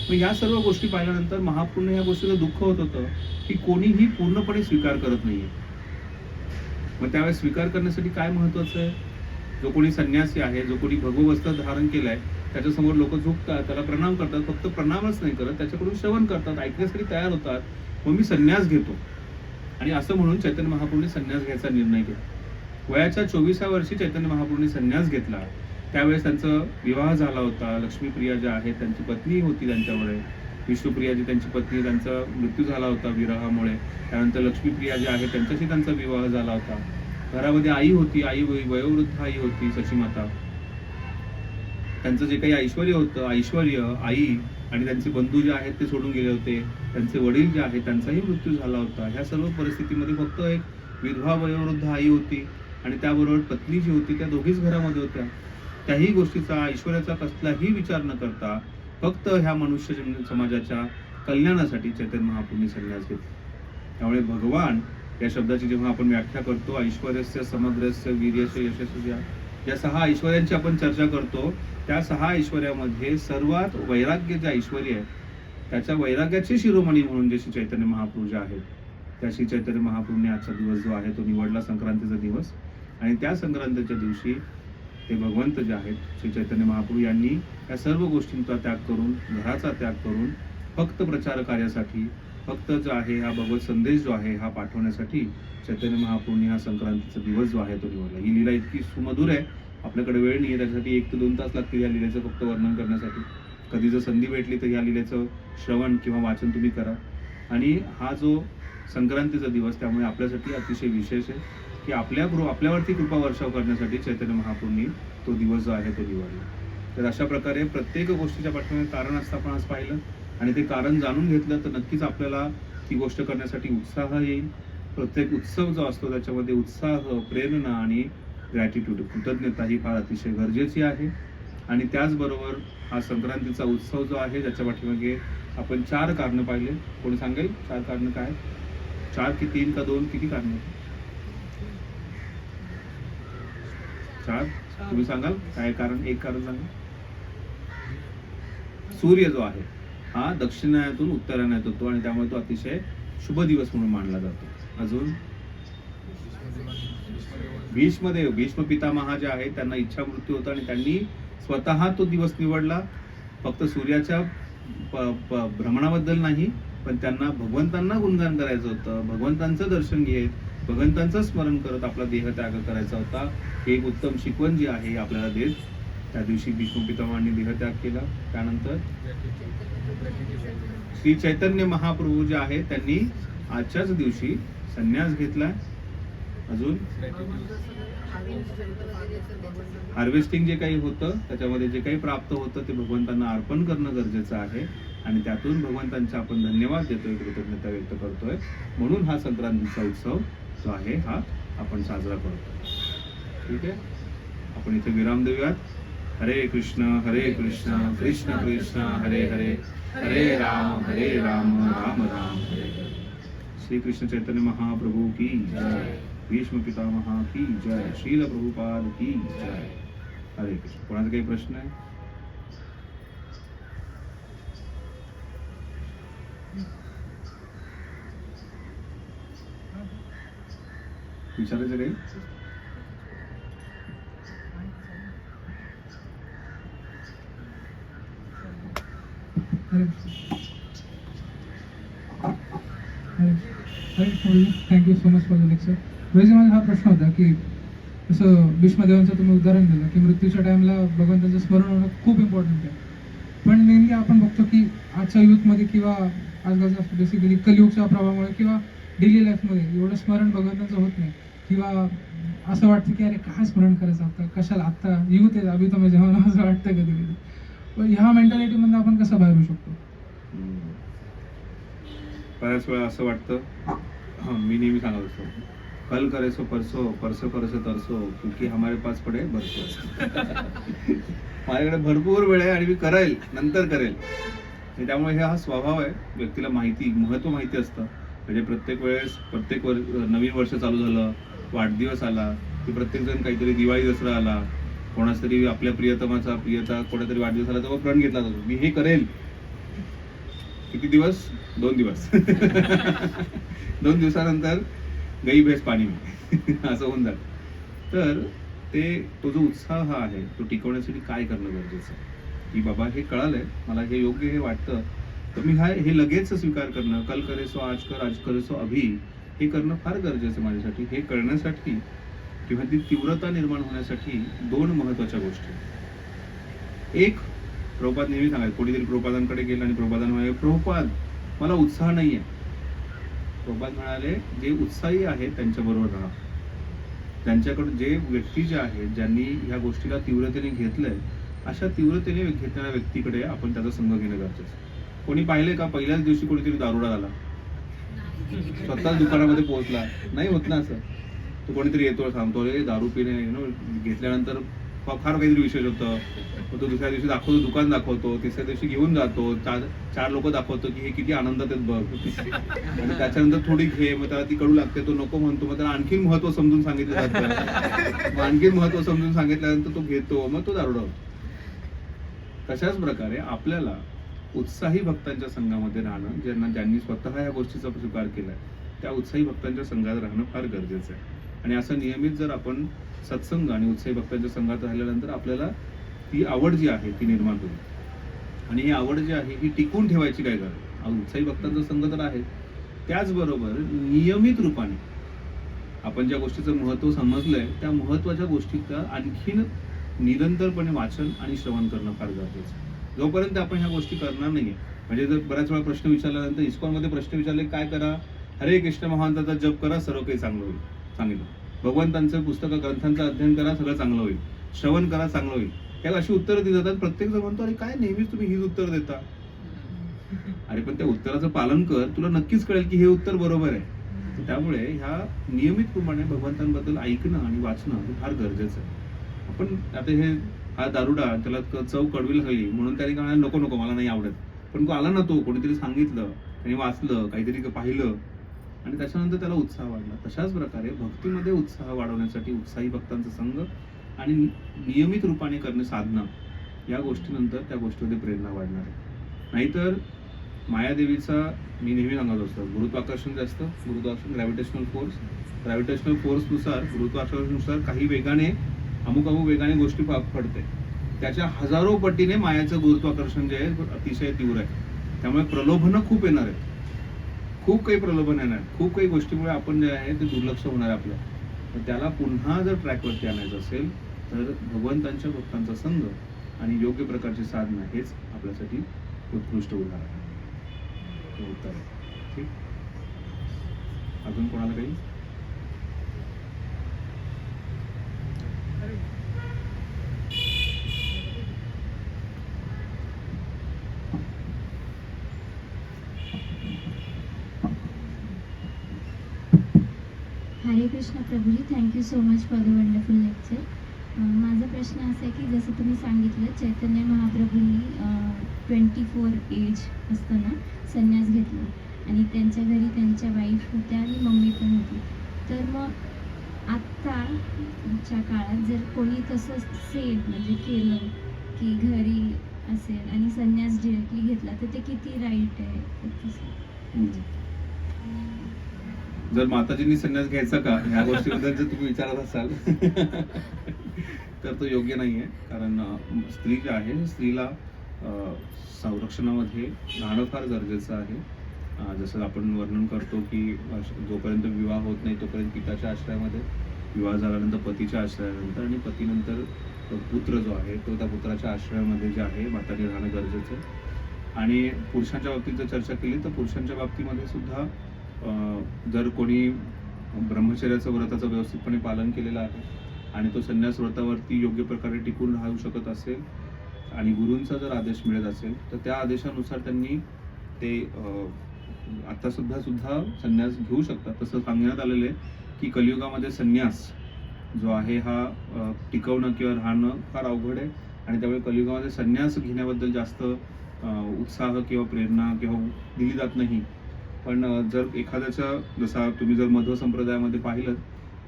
मग या सर्व गोष्टी पाहिल्यानंतर महाप्रभूंना या गोष्टीचं दुःख होत होतं की कोणीही पूर्णपणे स्वीकार करत नाहीये. मग त्यावेळेस स्वीकार करण्यासाठी काय महत्वाचं आहे? जो कोणी संन्यासी आहे, जो कोणी भगववस्त्र धारण केलंय, त्याच्यासमोर लोक झुकतात, त्याला प्रणाम करतात, फक्त प्रणामच नाही करत, त्याच्याकडून श्रवण करतात, ऐकण्यासाठी तयार होतात. मग मी संन्यास घेतो. आणि असं म्हणून चैतन्य महाप्रभूंनी संन्यास घ्यायचा निर्णय घेतला. वयाच्या 24व्या वर्षी चैतन्य महाप्रभूंनी संन्यास घेतला. त्यावेळेस त्यांचा विवाह झाला होता. लक्ष्मीप्रिया ज्या आहेत त्यांची पत्नी होती त्यांच्यावर. विष्णुप्रिया जी त्यांची पत्नी, त्यांचा मृत्यू झाला होता विरहामुळे. त्यानंतर लक्ष्मीप्रिया जे आहे त्यांच्याशी त्यांचा विवाह झाला होता. घरामध्ये आई होती, आई वयोवृद्ध आई होती सचीमाता. त्यांचं जे काही ऐश्वर्य होतं, आई आणि त्यांचे बंधू जे आहेत ते सोडून गेले होते. त्यांचे वडील जे आहेत त्यांचाही मृत्यू झाला होता. ह्या सर्व परिस्थितीमध्ये फक्त एक विधवा वयोवृद्ध आई होती आणि त्याबरोबर पत्नी जी होती त्या दोघीच घरामध्ये होत्या. त्याही गोष्टीचा, ऐश्वर्याचा कसलाही विचार न करता फक्त ह्या मनुष्य समाजाच्या कल्याणासाठी चैतन्य महाप्रभूंनी संन्यास घेतला. त्यामुळे भगवान या शब्दाची जेव्हा आपण व्याख्या करतो, ऐश्वर्यस्य, समग्रस्य, वीर्यस्य, यशस्स्य, या 6 ऐश्वर्यांची आपण चर्चा करतो. त्या 6 ऐश्वर्यामध्ये सर्वात वैराग्य जे ऐश्वर्य आहे, त्याच्या वैराग्याचे शिरोमणी म्हणून जे श्री चैतन्य महाप्रभू जे आहेत, त्या श्री चैतन्य महाप्रभूंनी आजचा दिवस जो आहे तो निवडला, संक्रांतीचा दिवस. आणि त्या संक्रांतीच्या दिवशी ते भगवंत जे आहेत श्री चैतन्य महाप्रभू यांनी या सर्व गोष्टींचा त्याग करून, घराचा त्याग करून, फक्त प्रचार कार्यासाठी, फक्त जो आहे हा भगवत संदेश जो आहे हा पाठवण्यासाठी चैतन्य महाप्रभूंनी हा संक्रांतीचा दिवस जो आहे तो निवडला. ही लीला इतकी सुमधुर आहे, आपल्याकडे वेळ नाही आहे त्याच्यासाठी 1 ते 2 तास लागतील या लीलेचं फक्त वर्णन करण्यासाठी. कधी जर संधी भेटली तर या लीलेचं श्रवण किंवा वाचन तुम्ही करा. आणि हा जो संक्रांतीचा दिवस त्यामुळे आपल्यासाठी अतिशय विशेष आहे की आपल्यावरती कृपा वर्षाव करण्यासाठी चैतन्य महाप्रभूंनी तो दिवस जो आहे तो निवडला. तर अशा प्रकारे प्रत्येक गोष्टीच्या पाठीमागे कारण असतं, आपण आज पाहिलं. आणि ते कारण जाणून घेतलं तर नक्कीच आपल्याला ती गोष्ट करण्यासाठी उत्साह येईल. प्रत्येक उत्सव जो असतो त्याच्यामध्ये उत्साह, प्रेरणा आणि ग्रॅटिट्यूड, कृतज्ञता ही फार अतिशय गरजेची आहे. आणि त्याचबरोबर हा संक्रांतीचा उत्सव जो आहे त्याच्या पाठीमागे आपण 4 कारणं पाहिले. कोणी सांगेल 4 कारणं काय? 4 की 3 का 2? किती कारणं? 4? तुम्ही सांगाल काय कारण? 1 कारण सांगा. सूर्य जो आहे हा दक्षिणायनातून उत्तरायणात होतो आणि त्यामुळे तो अतिशय शुभ दिवस म्हणून मानला जातो. अजून भीष्म पितामह जे आहेत त्यांना इच्छा मृत्यू होता आणि त्यांनी स्वतः तो दिवस निवडला. फक्त सूर्याच्या भ्रमणाबद्दल नाही, पण त्यांना भगवंतांना गुणगान करायचं होतं, भगवंतांचं दर्शन घेत, भगवंतांचं स्मरण करत आपला देह त्याग करायचा होता. ही एक उत्तम शिकवण जी आहे आपल्याला देत. त्या दिवशी भीष्म पितामहांनी देहत्याग केला. त्यानंतर श्री चैतन्य महाप्रभू जे आहे त्यांनी आजच्याच दिवशी संन्यास घेतलाय. अजून हार्वेस्टिंग जे काही होतं त्याच्यामध्ये जे काही प्राप्त होतं ते भगवंतांना अर्पण करणं गरजेचं आहे आणि त्यातून भगवंतांचे आपण धन्यवाद देतोय, कृतज्ञता व्यक्त करतोय. म्हणून हा संक्रांतीचा उत्सव जो आहे हा आपण साजरा करतो. ठीक आहे, आपण इथे विराम देऊयात. हरे कृष्ण कृष्ण कृष्ण हरे हरे, हरे राम राम राम हरे हरे. श्री कृष्ण चैतन्य महाप्रभू की जय, भीष्म पितामह की जय, श्रील प्रभुपाद की जय. हरे कृष्ण. कोणाचा काही प्रश्न आहे? विचारायचं काही? Thank you so much for the lecture. वैसे माझा हा प्रश्न होता की जसं भीष्मदेवांचं तुम्ही उदाहरण दिलं की मृत्यूच्या टाइमला भगवंतांचं स्मरण होणं खूप इम्पॉर्टंट आहे. पण मेनली आपण बघतो की आजच्या युथमध्ये किंवा आजकालच्या बेसिकली कलियुगच्या प्रभावामुळे किंवा डेली लाईफमध्ये एवढं स्मरण भगवंतांचं होत नाही. किंवा असं वाटतं की अरे काय स्मरण करायचं आता, कशाला, आत्ता युथ आहे अभि तो मैं जेव्हा असं वाटतं कधी कधी. पण ह्या मेंटॅलिटीमधून आपण कसं बाहेर होऊ शकतो? बऱ्याच वेळा असं वाटतं, मी नेहमी सांगत असतो, कल करे सो परसो, परसो करे सो तरसो, क्योंकि हमारे पास पडे बरसो. माझ्याकडे भरपूर वेळ आहे आणि मी करेल, नंतर करेल. त्यामुळे हा स्वभाव आहे. व्यक्तीला महत्व माहिती असतं. म्हणजे प्रत्येक वेळेस नवीन वर्ष चालू झालं, वाढदिवस आला की प्रत्येकजण काहीतरी दिवाळी दसरा आला, कोणाच तरी आपल्या प्रियता कोणातरी वाढदिवस आला तेव्हा प्रण घेतला जातो, मी हे करेल. किती दिवस? 2 दिवस. 2 दिवसानंतर गई भैंस पाणी में असं होऊन जातं. तर तो जो उत्साह आहे तो टिकवण्यासाठी काय करणं गरजेचं आहे की बाबा हे कळालंय मला, हे योग्य हे वाटतं, तर मी हे लगेच स्वीकार करणं, कल करे सो आज कर, आज करे सो अभी, हे करणं फार गरजेचं माझ्यासाठी. हे करण्यासाठी किंवा ती तीव्रता निर्माण होण्यासाठी 2 महत्त्वाच्या गोष्टी. एक, प्रभुपाद नेहमी सांगायचे, कोणीतरी प्रभुपादांकडे गेलं आणि प्रभुपादांना म्हणाले, प्रभुपाद मला उत्साह नाहीये. प्रभुपाद म्हणाले, जे उत्साही आहे त्यांच्याबरोबर राहा. त्यांच्याकडे जे व्यक्ती जे आहेत, ज्यांनी ह्या गोष्टीला तीव्रतेने घेतलंय, अशा तीव्रतेने घेतलेल्या व्यक्तीकडे आपण त्याचा संघ घेणं गरजेचं. कोणी पाहिले का पहिल्याच दिवशी कोणीतरी दारुडा झाला, स्वतःच दुकानामध्ये पोहोचला? नाही होत ना असं. तो कोणीतरी येतो, सांगतो, अरे दारू पिणे घेतल्यानंतर फार काहीतरी विशेष होतं. मग तो दुसऱ्या दिवशी दाखवतो, दुकान दाखवतो, तिसऱ्या दिवशी घेऊन जातो, चार लोक दाखवतो की हे किती आनंदात आहेत बघ, आणि त्याच्यानंतर थोडी घे, मग त्याला ती कडू लागते, तो नको म्हणतो, मग त्याला आणखीन महत्व समजून सांगितलं जातं, मग आणखीन महत्व समजून सांगितल्यानंतर तो घेतो, मग तो दारुडा होतो. तशाच प्रकारे आपल्याला उत्साही भक्तांच्या संघामध्ये राहणं, ज्यांनी स्वतः या गोष्टीचा स्वीकार केलाय, त्या उत्साही भक्तांच्या संघात राहणं फार गरजेचं आहे. आणि असं नियमित जर आपण सत्संग आणि उत्साही भक्तांच्या संघात राहिल्यानंतर आपल्याला ती आवड जी आहे ती निर्माण होईल. आणि ही आवड जी आहे ही टिकून ठेवायची काय गरज. उत्साही भक्तांचा संघ तर आहे, त्याचबरोबर नियमित रूपाने आपण ज्या गोष्टीचं महत्त्व समजलंय त्या महत्त्वाच्या गोष्टीचा आणखीन निरंतरपणे वाचन आणि श्रवण करणं फार गरजेचं. जोपर्यंत आपण ह्या गोष्टी करणार नाहीये, म्हणजे जर बऱ्याच वेळा प्रश्न विचारल्यानंतर इस्कॉनमध्ये प्रश्न विचारले, काय करा, हरे कृष्ण महामंत्राचा जप करा, सर्व काही चांगलं होईल. सांगितलं, भगवंतांचं पुस्तकं ग्रंथांचं अध्ययन करा, सगळं चांगलं होईल, श्रवण करा, चांगलं होईल. त्या अशी उत्तरं दिली जातात. प्रत्येक जण म्हणतो, अरे काय नेहमीच तुम्ही हीच उत्तर देता. अरे पण त्या उत्तराचं पालन कर, तुला नक्कीच कळेल की हे उत्तर बरोबर आहे. त्यामुळे ह्या नियमित प्रमाणे भगवंतांबद्दल ऐकणं आणि वाचणं हे फार गरजेचं आहे. आपण आता हा दारुडा, त्याला चव कडवी लागली म्हणून त्याने काय नको नको मला नाही आवडत, पण तो आला ना, तो कोणीतरी सांगितलं, त्याने वाचलं, काहीतरी पाहिलं आणि त्याच्यानंतर त्याला उत्साह वाढला. तशाच प्रकारे भक्तीमध्ये उत्साह वाढवण्यासाठी उत्साही भक्तांचा संघ आणि नियमित रूपाने करणे साधना, या गोष्टीनंतर त्या गोष्टीमध्ये प्रेरणा वाढणार आहे. नाहीतर मायादेवीचा मी नेहमी सांगत असतो, गुरुत्वाकर्षण जास्त, ग्रॅव्हिटेशनल फोर्सनुसार, गुरुत्वाकर्षणानुसार काही वेगाने अमुक वेगाने गोष्टी पडते, त्याच्या हजारो पटीने मायाचं गुरुत्वाकर्षण जे आहे अतिशय तीव्र आहे. त्यामुळे प्रलोभनं खूप येणार आहेत, खूप काही प्रलोभन येणार, खूप काही गोष्टीमुळे आपण जे आहे ते दुर्लक्ष होणार आहे आपलं. तर त्याला पुन्हा जर ट्रॅकवरती आणायचं असेल तर भगवंतांच्या भक्तांचा संघ आणि योग्य प्रकारची साधना हेच आपल्यासाठी उत्कृष्ट उदाहरण आहे. उत्तर आहे. ठीक, अजून कोणाला काही? हरे Krishna Prabhuji, thank you so much for the wonderful lecture. माझा प्रश्न असा आहे की जसं तुम्ही सांगितलं, चैतन्य महाप्रभूंनी 24 एज असताना संन्यास घेतला आणि त्यांच्या घरी त्यांच्या वाईफ होत्या आणि मम्मी पण होती. तर मग आत्ताच्या काळात जर कोणी तसं सेम म्हणजे केलं की घरी असेल आणि संन्यास डिरेक्टली घेतला तर ते किती राईट आहे? जर माताजींनी संन्यास घ्यायचा का ह्या गोष्टीबद्दल जर तुम्ही विचारत असाल तर तो योग्य नाहीये. कारण स्त्री जी आहे, स्त्रीला संरक्षणामध्ये राहणं फार गरजेचं आहे. जसं आपण वर्णन करतो की जोपर्यंत विवाह होत नाही तोपर्यंत पिताच्या आश्रयामध्ये, विवाह झाल्यानंतर पतीच्या आश्रयानंतर आणि पतीनंतर पुत्र जो आहे तो त्या पुत्राच्या आश्रयामध्ये जे आहे माताने राहणं गरजेचं आहे. आणि पुरुषांच्या बाबतीत जर चर्चा केली तर पुरुषांच्या बाबतीमध्ये सुद्धा जर कोणी ब्रह्मचर्याचं व्रताचं व्यवस्थितपणे पालन केलेलं आहे आणि तो संन्यास व्रतावरती योग्य प्रकारे टिकून राहू शकत असेल आणि गुरूंचा जर आदेश मिळत असेल तर त्या आदेशानुसार त्यांनी ते आता सुद्धा संन्यास घेऊ शकतात. तसं सांगण्यात आलेलं आहे की कलियुगामध्ये संन्यास जो आहे हा टिकवणं किंवा राहणं फार अवघड आहे आणि त्यामुळे कलियुगामध्ये संन्यास घेण्याबद्दल जास्त उत्साह किंवा प्रेरणा किंवा दिली जात नाही. पण जर एखाद्याच्या, जसा तुम्ही जर मध्व संप्रदायामध्ये पाहिलं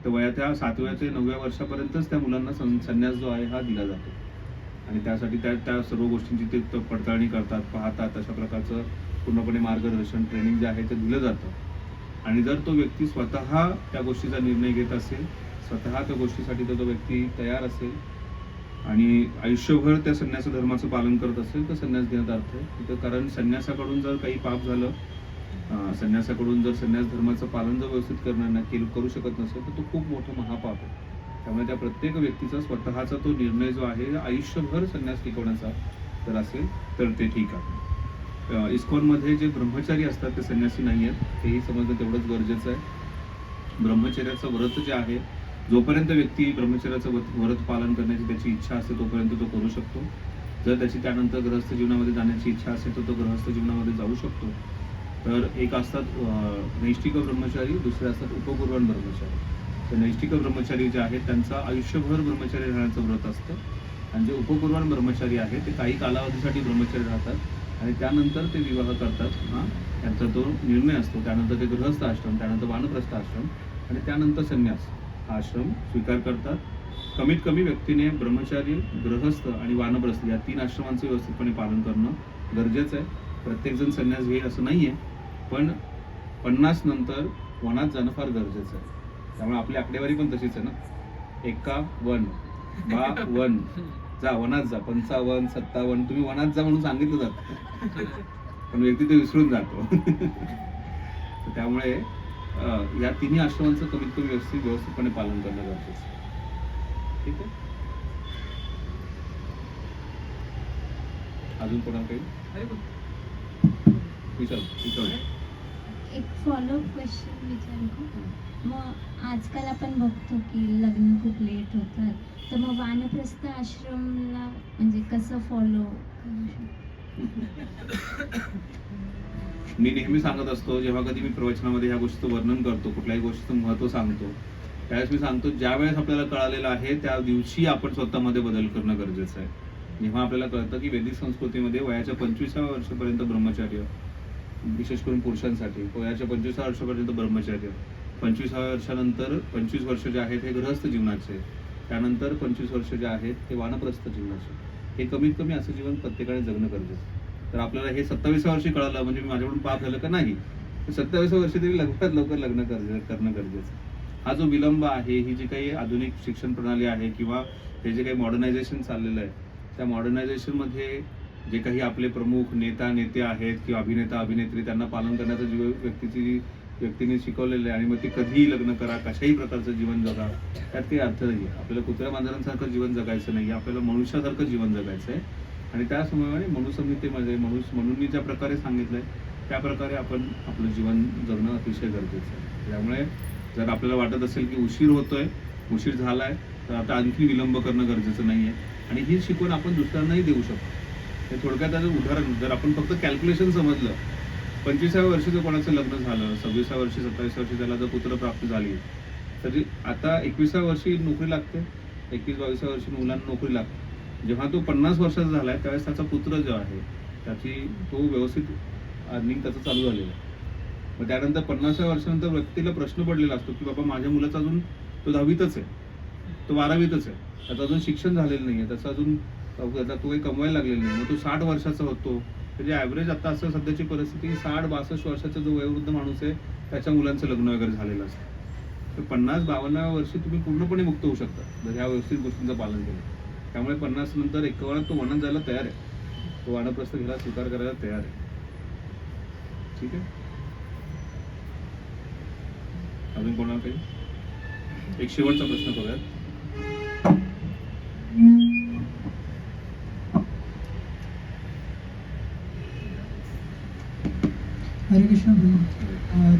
तर वयाच्या 7व्या ते 9व्या वर्षापर्यंतच त्या मुलांना संन्यास जो आहे हा दिला जातो आणि त्यासाठी त्या सर्व गोष्टींची ते पडताळणी करतात, पाहतात, अशा प्रकारचं पूर्णपणे मार्गदर्शन, ट्रेनिंग जे आहे ते दिलं जातं. आणि जर तो व्यक्ती स्वतः त्या गोष्टीचा निर्णय घेत असेल, स्वतः त्या गोष्टीसाठी तो व्यक्ती तयार असेल आणि आयुष्यभर त्या संन्यास धर्माचं पालन करत असेल तर संन्यास घेण्यात अर्थ आहे. कारण संन्यासाकडून जर काही पाप झालं, संन्यासाकडून जर संन्यास धर्माचं पालन जर व्यवस्थित करू शकत नसेल तर तो खूप मोठं महापाप आहे. त्यामुळे त्या प्रत्येक व्यक्तीचा स्वतःचा तो निर्णय जो आहे आयुष्यभर संन्यास टिकवण्याचा जर असेल तर ते ठीक आहे. इस्कॉनमध्ये जे ब्रह्मचारी असतात ते संन्यासी नाही आहेत, हेही समजणं तेवढंच गरजेचं आहे. ब्रह्मचर्याचं व्रत जे आहे, जोपर्यंत व्यक्ती ब्रह्मचर्याचं व्रत पालन करण्याची त्याची इच्छा असते तोपर्यंत तो करू शकतो. जर त्याची त्यानंतर गृहस्थ जीवनामध्ये जाण्याची इच्छा असेल तर तो गृहस्थ जीवनामध्ये जाऊ शकतो. तर एक असतात नैष्ठिक ब्रह्मचारी, दुसरे असतात उपकुर्वण ब्रह्मचारी. तर नैष्ठिक ब्रह्मचारी जे आहेत त्यांचं आयुष्यभर ब्रह्मचारी राहण्याचं व्रत असतं, आणि जे उपकुर्वण ब्रह्मचारी आहेत ते काही कालावधीसाठी ब्रह्मचारी राहतात आणि त्यानंतर ते विवाह करतात. त्यांचा तो निर्णय असतो. त्यानंतर ते गृहस्थ आश्रम, त्यानंतर वानप्रस्थ आश्रम आणि त्यानंतर संन्यास हा आश्रम स्वीकार करतात. कमीत कमी व्यक्तीने ब्रह्मचारी, गृहस्थ आणि वानप्रस्थ या 3 आश्रमांचं व्यवस्थितपणे पालन करणं गरजेचं आहे. प्रत्येकजण संन्यास घेईल असं नाही आहे, पण 50 नंतर वनात जाणं फार गरजेचं आहे. त्यामुळे आपली आकडेवारी पण तशीच आहे ना, 51 52 जा वनात जा, 55 57 तुम्ही वनात जा म्हणून सांगितलं जातं पण व्यक्ती ते विसरून जातो. त्यामुळे या 3 आश्रमांचं कमीत कमी व्यवस्थितपणे पालन करणं गरजेचं आहे. ठीक आहे. अजून कोणाला काही विचार एक फॉलोअप क्वेश्चन विचारू का? मग आजकाल आपण बघतो की लग्न खूप लेट होतात, तर मग वानप्रस्थ आश्रमला म्हणजे कसं फॉलो करू शकतो? मी नेहमी सांगत असतो, जेव्हा कधी मी प्रवचनामध्ये ह्या गोष्टीचं वर्णन करतो, कुठल्याही गोष्टीचं महत्त्व सांगतो, त्यावेळेस मी सांगतो ज्या वेळेस आपल्याला कळालेलं आहे त्या दिवशी आपण स्वतःमध्ये बदल करणं गरजेचं आहे. जेव्हा आपल्याला कळतं की वैदिक संस्कृतीमध्ये वयाच्या 25व्या वर्षापर्यंत ब्रह्मचर्य, विशेष करून पुरुषांसाठी वयाच्या 25व्या वर्षापर्यंत ब्रह्मचर्य, 25व्या वर्षानंतर 25 वर्ष जे आहेत हे गृहस्थ जीवनाचे, त्यानंतर 25 वर्ष जे आहेत ते वानप्रस्थ जीवनाचे, हे कमीत कमी असं जीवन प्रत्येकाने जगणं गरजेचं. तर आपल्याला हे 27व्या वर्षी कळालं म्हणजे मी माझ्याकडून पाप झालं का नाही, 27व्या वर्षी तरी लवकरात लवकर लग्न करणं गरजेचं. हा जो विलंब आहे, ही जी काही आधुनिक शिक्षण प्रणाली आहे किंवा हे जे काही मॉडर्नायझेशन चाललेलं आहे, त्या मॉडर्नायझेशनमध्ये जे काही आपले प्रमुख नेते आहेत किंवा अभिनेता अभिनेत्री त्यांना पालन करण्याचं व्यक्तीने शिकवलेलं आहे आणि मग ते कधीही लग्न करा, कशाही प्रकारचं जीवन जगा, त्यात काही अर्थ नाही आहे. आपल्याला कुत्र्या मांजरांसारखं जीवन जगायचं नाही आहे, आपल्याला मनुष्यासारखं जीवन जगायचं आहे. आणि त्यासमोर मनुसंहितेमध्ये म्हणून ज्या प्रकारे सांगितलंय त्या प्रकारे आपण आपलं जीवन जगणं अतिशय गरजेचं आहे. त्यामुळे जर आपल्याला वाटत असेल की उशीर झालाय तर आता आणखी विलंब करणं गरजेचं नाही आहे. आणि ही शिकवण आपण दुसऱ्यांनाही देऊ शकतो. हे थोडक्यात त्याचं उदाहरण, जर आपण फक्त कॅल्क्युलेशन समजलं, 25व्या वर्षी जर कोणाचं लग्न झालं, 26व्या वर्षी 27व्या वर्षी त्याला जर पुत्र प्राप्त झाली, तरी आता 21व्या वर्षी नोकरी लागते, 21-22व्या वर्षी मुलांना नोकरी लागते. जेव्हा तो 50 वर्षाचा झालाय त्यावेळेस त्याचा पुत्र जो आहे तो व्यवस्थित अर्निंग त्याचं चालू झालेलं आहे. मग त्यानंतर 50व्या वर्षानंतर व्यक्तीला प्रश्न पडलेला असतो की बाबा माझ्या मुलाचा अजून तो 10वीतच आहे, तो 12वीतच आहे, त्याचं अजून शिक्षण झालेलं नाही आहे, त्याचं अजून तो काही कमवायला लागलेलं नाही. मग तो 60 वर्षाचा होतो. म्हणजे ॲव्हरेज आता असं सध्याची परिस्थिती 60-62 वर्षाचा जो वयोवृद्ध माणूस आहे त्याच्या मुलांचं लग्न वगैरे झालेलं असतं. तर 50-52व्या वर्षी तुम्ही पूर्णपणे मुक्त होऊ शकता जर ह्या व्यवस्थित गोष्टींचं पालन केलं. त्यामुळे 50 नंतर एक वेळा तो वनात जायला तयार आहे, तो वानप्रस्थ घ्यायला स्वीकार करायला तयार आहे. ठीक आहे. अजून कोणाला काही एक शेवटचा प्रश्न करूयात. हरे कृष्ण प्रभू,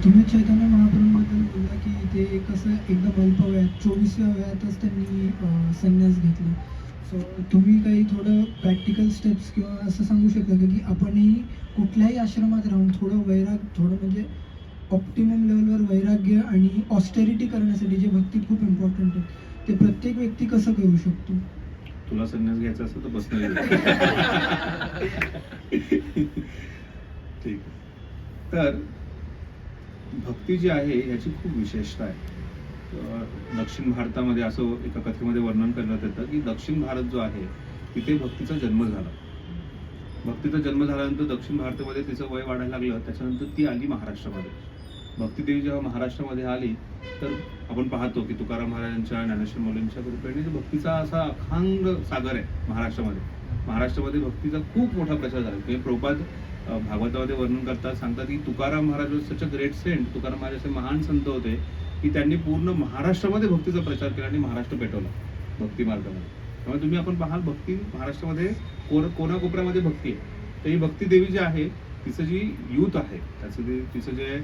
तुम्ही चैतन्य महाप्रभूंबद्दल बोलला की ते कसं एकदम अल्प वयात 24व्या वयातच त्यांनी संन्यास घेतला. सो तुम्ही काही थोडं प्रॅक्टिकल स्टेप्स किंवा असं सांगू शकता का की आपणही कुठल्याही आश्रमात राहून थोडं म्हणजे ऑप्टिमम लेवलवर वैराग्य आणि ऑस्टेरिटी करण्यासाठी जे भक्ती खूप इम्पॉर्टंट आहे ते प्रत्येक व्यक्ती कसं करू शकतो? तुला संन्यास घ्यायचा असेल तर बसणार. ठीक. तर भक्ती जी आहे याची खूप विशेषता आहे. दक्षिण भारतामध्ये असं एका कथेमध्ये वर्णन करण्यात येतं की दक्षिण भारत जो आहे तिथे भक्तीचा जन्म झाला. भक्तीचा जन्म झाल्यानंतर दक्षिण भारतामध्ये तिचं वय वाढायला लागलं. त्याच्यानंतर ती आली महाराष्ट्रामध्ये. भक्तीदेवी जेव्हा महाराष्ट्रामध्ये आली तर आपण पाहतो की तुकाराम महाराजांच्या, ज्ञानेश्वर माऊलींच्या कृपेने भक्तीचा असा अखंड सागर आहे महाराष्ट्रामध्ये. महाराष्ट्रामध्ये भक्तीचा खूप मोठा प्रचार झाला. म्हणजे प्रभुपाद भागवतामध्ये वर्णन करतात, सांगतात की Tukaram Maharaj such a great saint, Tukaram Maharaj असे महान संत होते की त्यांनी पूर्ण महाराष्ट्रामध्ये भक्तीचा प्रचार केला आणि महाराष्ट्र पेटवला भक्ती मार्गामध्ये. त्यामुळे तुम्ही आपण पाहाल भक्ती महाराष्ट्रामध्ये कोणाकोपऱ्यामध्ये भक्ती आहे. तर ही भक्ती देवी जी आहे तिचं जी यूथ आहे तिचं जे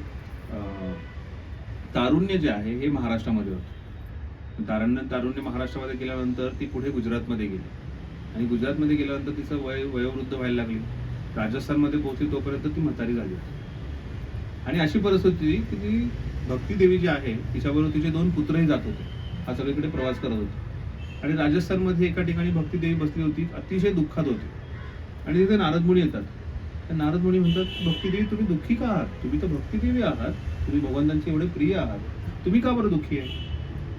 तारुण्य जे आहे हे महाराष्ट्रामध्ये होतं. तारुण्य महाराष्ट्रामध्ये गेल्यानंतर ती पुढे गुजरातमध्ये गेली आणि गुजरातमध्ये गेल्यानंतर तिचं वयोवृद्ध व्हायला लागली. राजस्थानमध्ये पोहोचली तोपर्यंत ती म्हातारी झाली आणि अशी परिस्थिती की ती भक्ती देवी जी आहे तिच्याबरोबर तिचे 2 पुत्रही जात होते. हा सगळीकडे प्रवास करत होते आणि राजस्थानमध्ये एका ठिकाणी भक्ती देवी बसली होती, अतिशय दुःखात होती आणि तिथे नारद मुनी येतात. तर नारद मुनी म्हणतात, भक्ती देवी तुम्ही दुःखी का आहात? तुम्ही तर भक्ती देवी आहात, तुम्ही भगवंतांचे एवढे प्रिय आहात, तुम्ही का बरं दुःखी आहे?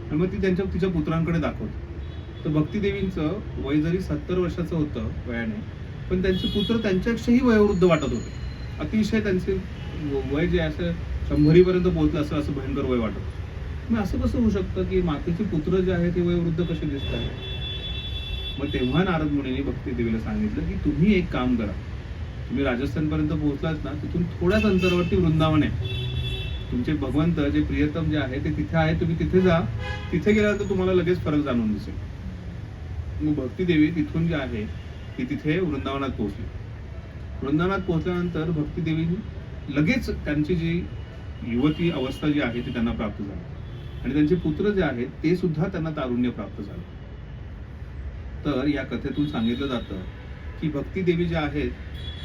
आणि मग ती तिच्या पुत्रांकडे दाखवते. तर भक्ती देवींचं वय जरी 70 वर्षाचं होतं वयाने, पण त्यांचे पुत्र त्यांच्यापेक्षाही वयोवृद्ध वाटत होते. अतिशय त्यांचे वय जे असं 100 पर्यंत पोहोचलं असं भयंकर वय वाटत. मग असं कसं होऊ शकतं की मातेचे पुत्र जे आहेत ते वयोवृद्ध कसे दिसतात? मग तेव्हा नारद मुनींनी भक्ती देवीला सांगितलं की तुम्ही एक काम करा, तुम्ही राजस्थानपर्यंत पोहोचलात ना, तिथून थोड्याच अंतरावरती वृंदावन आहे. तुमचे भगवंत जे प्रियतम जे आहे ते तिथे आहे, तुम्ही तिथे जा. तिथे गेल्यानंतर तुम्हाला लगेच फरक जाणून दिसेल. मग भक्ती देवी तिथून जे आहे ती तिथे वृंदावनात पोहोचली. वृंदावनात पोहोचल्यानंतर भक्ती देवी लगेच त्यांची जी युवती अवस्था जी आहे ती त्यांना प्राप्त झाली आणि त्यांचे पुत्र जे आहेत ते सुद्धा त्यांना तारुण्य प्राप्त झाले. तर या कथेतून सांगितलं जातं की भक्ती देवी ज्या आहेत,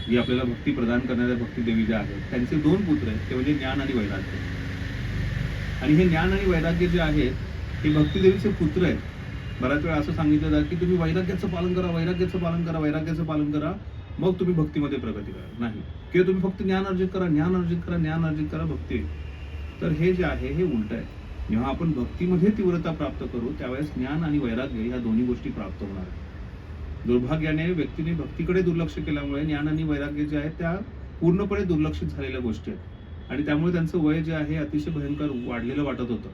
जी आपल्याला भक्ती प्रदान करणाऱ्या भक्ती देवी ज्या आहेत, त्यांचे 2 पुत्र आहेत, ते म्हणजे ज्ञान आणि वैराग्य. आणि हे ज्ञान आणि वैराग्य जे आहेत हे भक्ती देवीचे पुत्र आहेत. बऱ्याच वेळा असं सांगितलं जातं की तुम्ही वैराग्याचं पालन करा, वैराग्याचं पालन करा, वैराग्याचं पालन करा, मग तुम्ही भक्तीमध्ये प्रगती करा. नाही, किंवा तुम्ही फक्त ज्ञान अर्जित करा, ज्ञान अर्जित करा, ज्ञान अर्जित करा, भक्ती. तर हे जे आहे हे उलट आहे. जेव्हा आपण भक्तीमध्ये तीव्रता प्राप्त करू त्यावेळेस ज्ञान आणि वैराग्य ह्या दोन्ही गोष्टी प्राप्त होणार आहेत. दुर्भाग्याने व्यक्तीने भक्तीकडे दुर्लक्ष केल्यामुळे ज्ञान आणि वैराग्य जे आहेत त्या पूर्णपणे दुर्लक्षित झालेल्या गोष्टी आहेत आणि त्यामुळे त्यांचं वय जे आहे अतिशय भयंकर वाढलेलं वाटत होतं.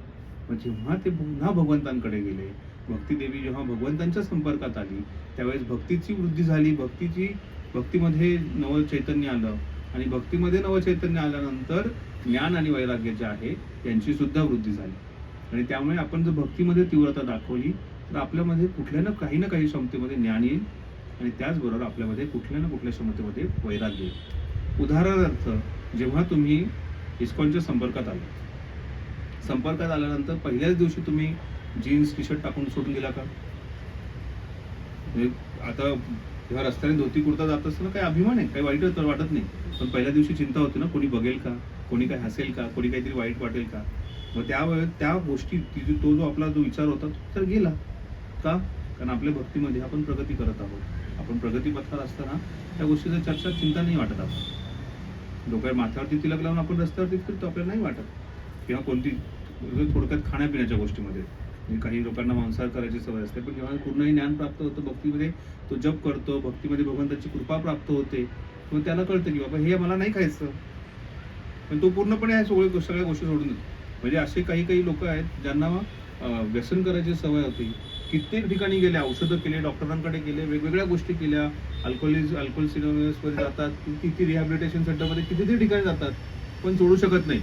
मग जेव्हा ते पुन्हा भगवंतांकडे गेले, भक्ती देवी जेव्हा भगवंतांच्या संपर्कात आली त्यावेळेस भक्तीची वृद्धी झाली, भक्तीमध्ये नव चैतन्य आलं आणि भक्तीमध्ये नव चैतन्य आल्यानंतर ज्ञान आणि वैराग्य जे आहे त्यांची सुद्धा वृद्धी झाली. आणि त्यामुळे आपण जर भक्तीमध्ये तीव्रता दाखवली तर आपल्यामध्ये कुठल्या ना काही क्षमतेमध्ये ज्ञान येईल आणि त्याचबरोबर आपल्यामध्ये कुठल्या ना कुठल्या क्षमतेमध्ये वैराग्य येईल. उदाहरणार्थ, जेव्हा तुम्ही इस्कॉनच्या संपर्कात आल्यानंतर पहिल्याच दिवशी तुम्ही जीन्स टी शर्ट टाकून सोडून गेला का? आता जेव्हा रस्त्याने धोती कुर्ता जात असताना काही अभिमान आहे, काही वाईट वाटत नाही, पण पहिल्या दिवशी चिंता होती ना, कोणी बघेल का, कोणी काही हसेल का, कोणी काहीतरी वाईट वाटेल का? मग त्यावेळेस त्या गोष्टी तो जो आपला जो विचार होता तो तर गेला का? कारण आपल्या भक्तीमध्ये आपण प्रगती करत आहोत. आपण प्रगतीपथावर असताना त्या गोष्टीचा चर्चा चिंता नाही वाटत. आपण डोक्यावर माथ्यावरती तिलक लावून आपण रस्त्यावरती फिरतो, आपल्याला नाही वाटत. किंवा कोणती थोडक्यात खाण्यापिण्याच्या गोष्टीमध्ये काही लोकांना मांसाहार करायची सवय असते, पण जेव्हा पूर्णही ज्ञान प्राप्त होतं भक्तीमध्ये, तो जप करतो, भक्तीमध्ये भगवंताची कृपा प्राप्त होते, मग त्याला कळतं की बाबा हे मला नाही खायचं, पण तो पूर्णपणे सगळ्या गोष्टी सोडून देतो. म्हणजे असे काही लोक आहेत ज्यांना व्यसन करायची सवय होती, कित्येक ठिकाणी गेले, औषधं केले, डॉक्टरांकडे गेले, वेगवेगळ्या गोष्टी केल्या, अल्कोहोल सिनोसिसमध्ये जातात, किती रिहॅबिलिटेशन सेंटरमध्ये कितीतरी ठिकाणी जातात, पण सोडू शकत नाही.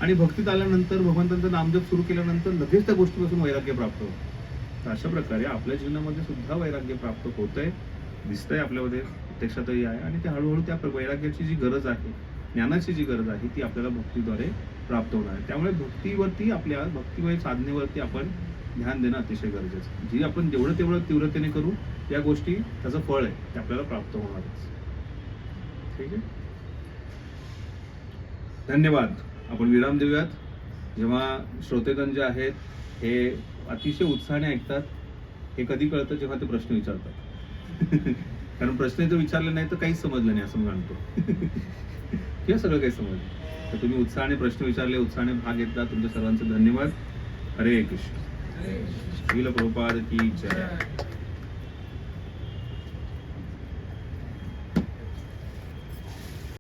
आणि भक्तीत आल्यानंतर भगवंतांचा नामजप सुरू केल्यानंतर लगेच त्या गोष्टीपासून वैराग्य प्राप्त होतं. तर अशा प्रकारे आपल्या जीवनामध्ये सुद्धा वैराग्य प्राप्त होतंय, दिसतंय, आपल्यामध्ये प्रत्यक्षातही आहे आणि ते हळूहळू त्या वैराग्याची जी गरज आहे, ज्ञानाची जी गरज आहे ती आपल्याला भक्तीद्वारे प्राप्त होणार आहे. त्यामुळे भक्तीवरती, आपल्या भक्तिमय साधनेवरती आपण ध्यान देणं अतिशय गरजेचं आहे. जी आपण तेवढं तीव्रतेने करू त्या गोष्टी त्याचं फळ आहे ते आपल्याला प्राप्त होणारच. ठीक आहे, धन्यवाद. आपण विराम देऊयात. जेव्हा श्रोतेगण जे आहेत हे अतिशय उत्साहाने ऐकतात, हे कधी कळतं जेव्हा ते प्रश्न विचारतात. कारण प्रश्न जर विचारले नाही तर काहीच समजलं नाही असं म्हणतो. किंवा सगळं काही समजलं. तर तुम्ही उत्साहाने प्रश्न विचारले, उत्साहाने भाग घेतला, तुमच्या सर्वांचे धन्यवाद. हरे कृष्ण. श्रील प्रभुपाद की जय.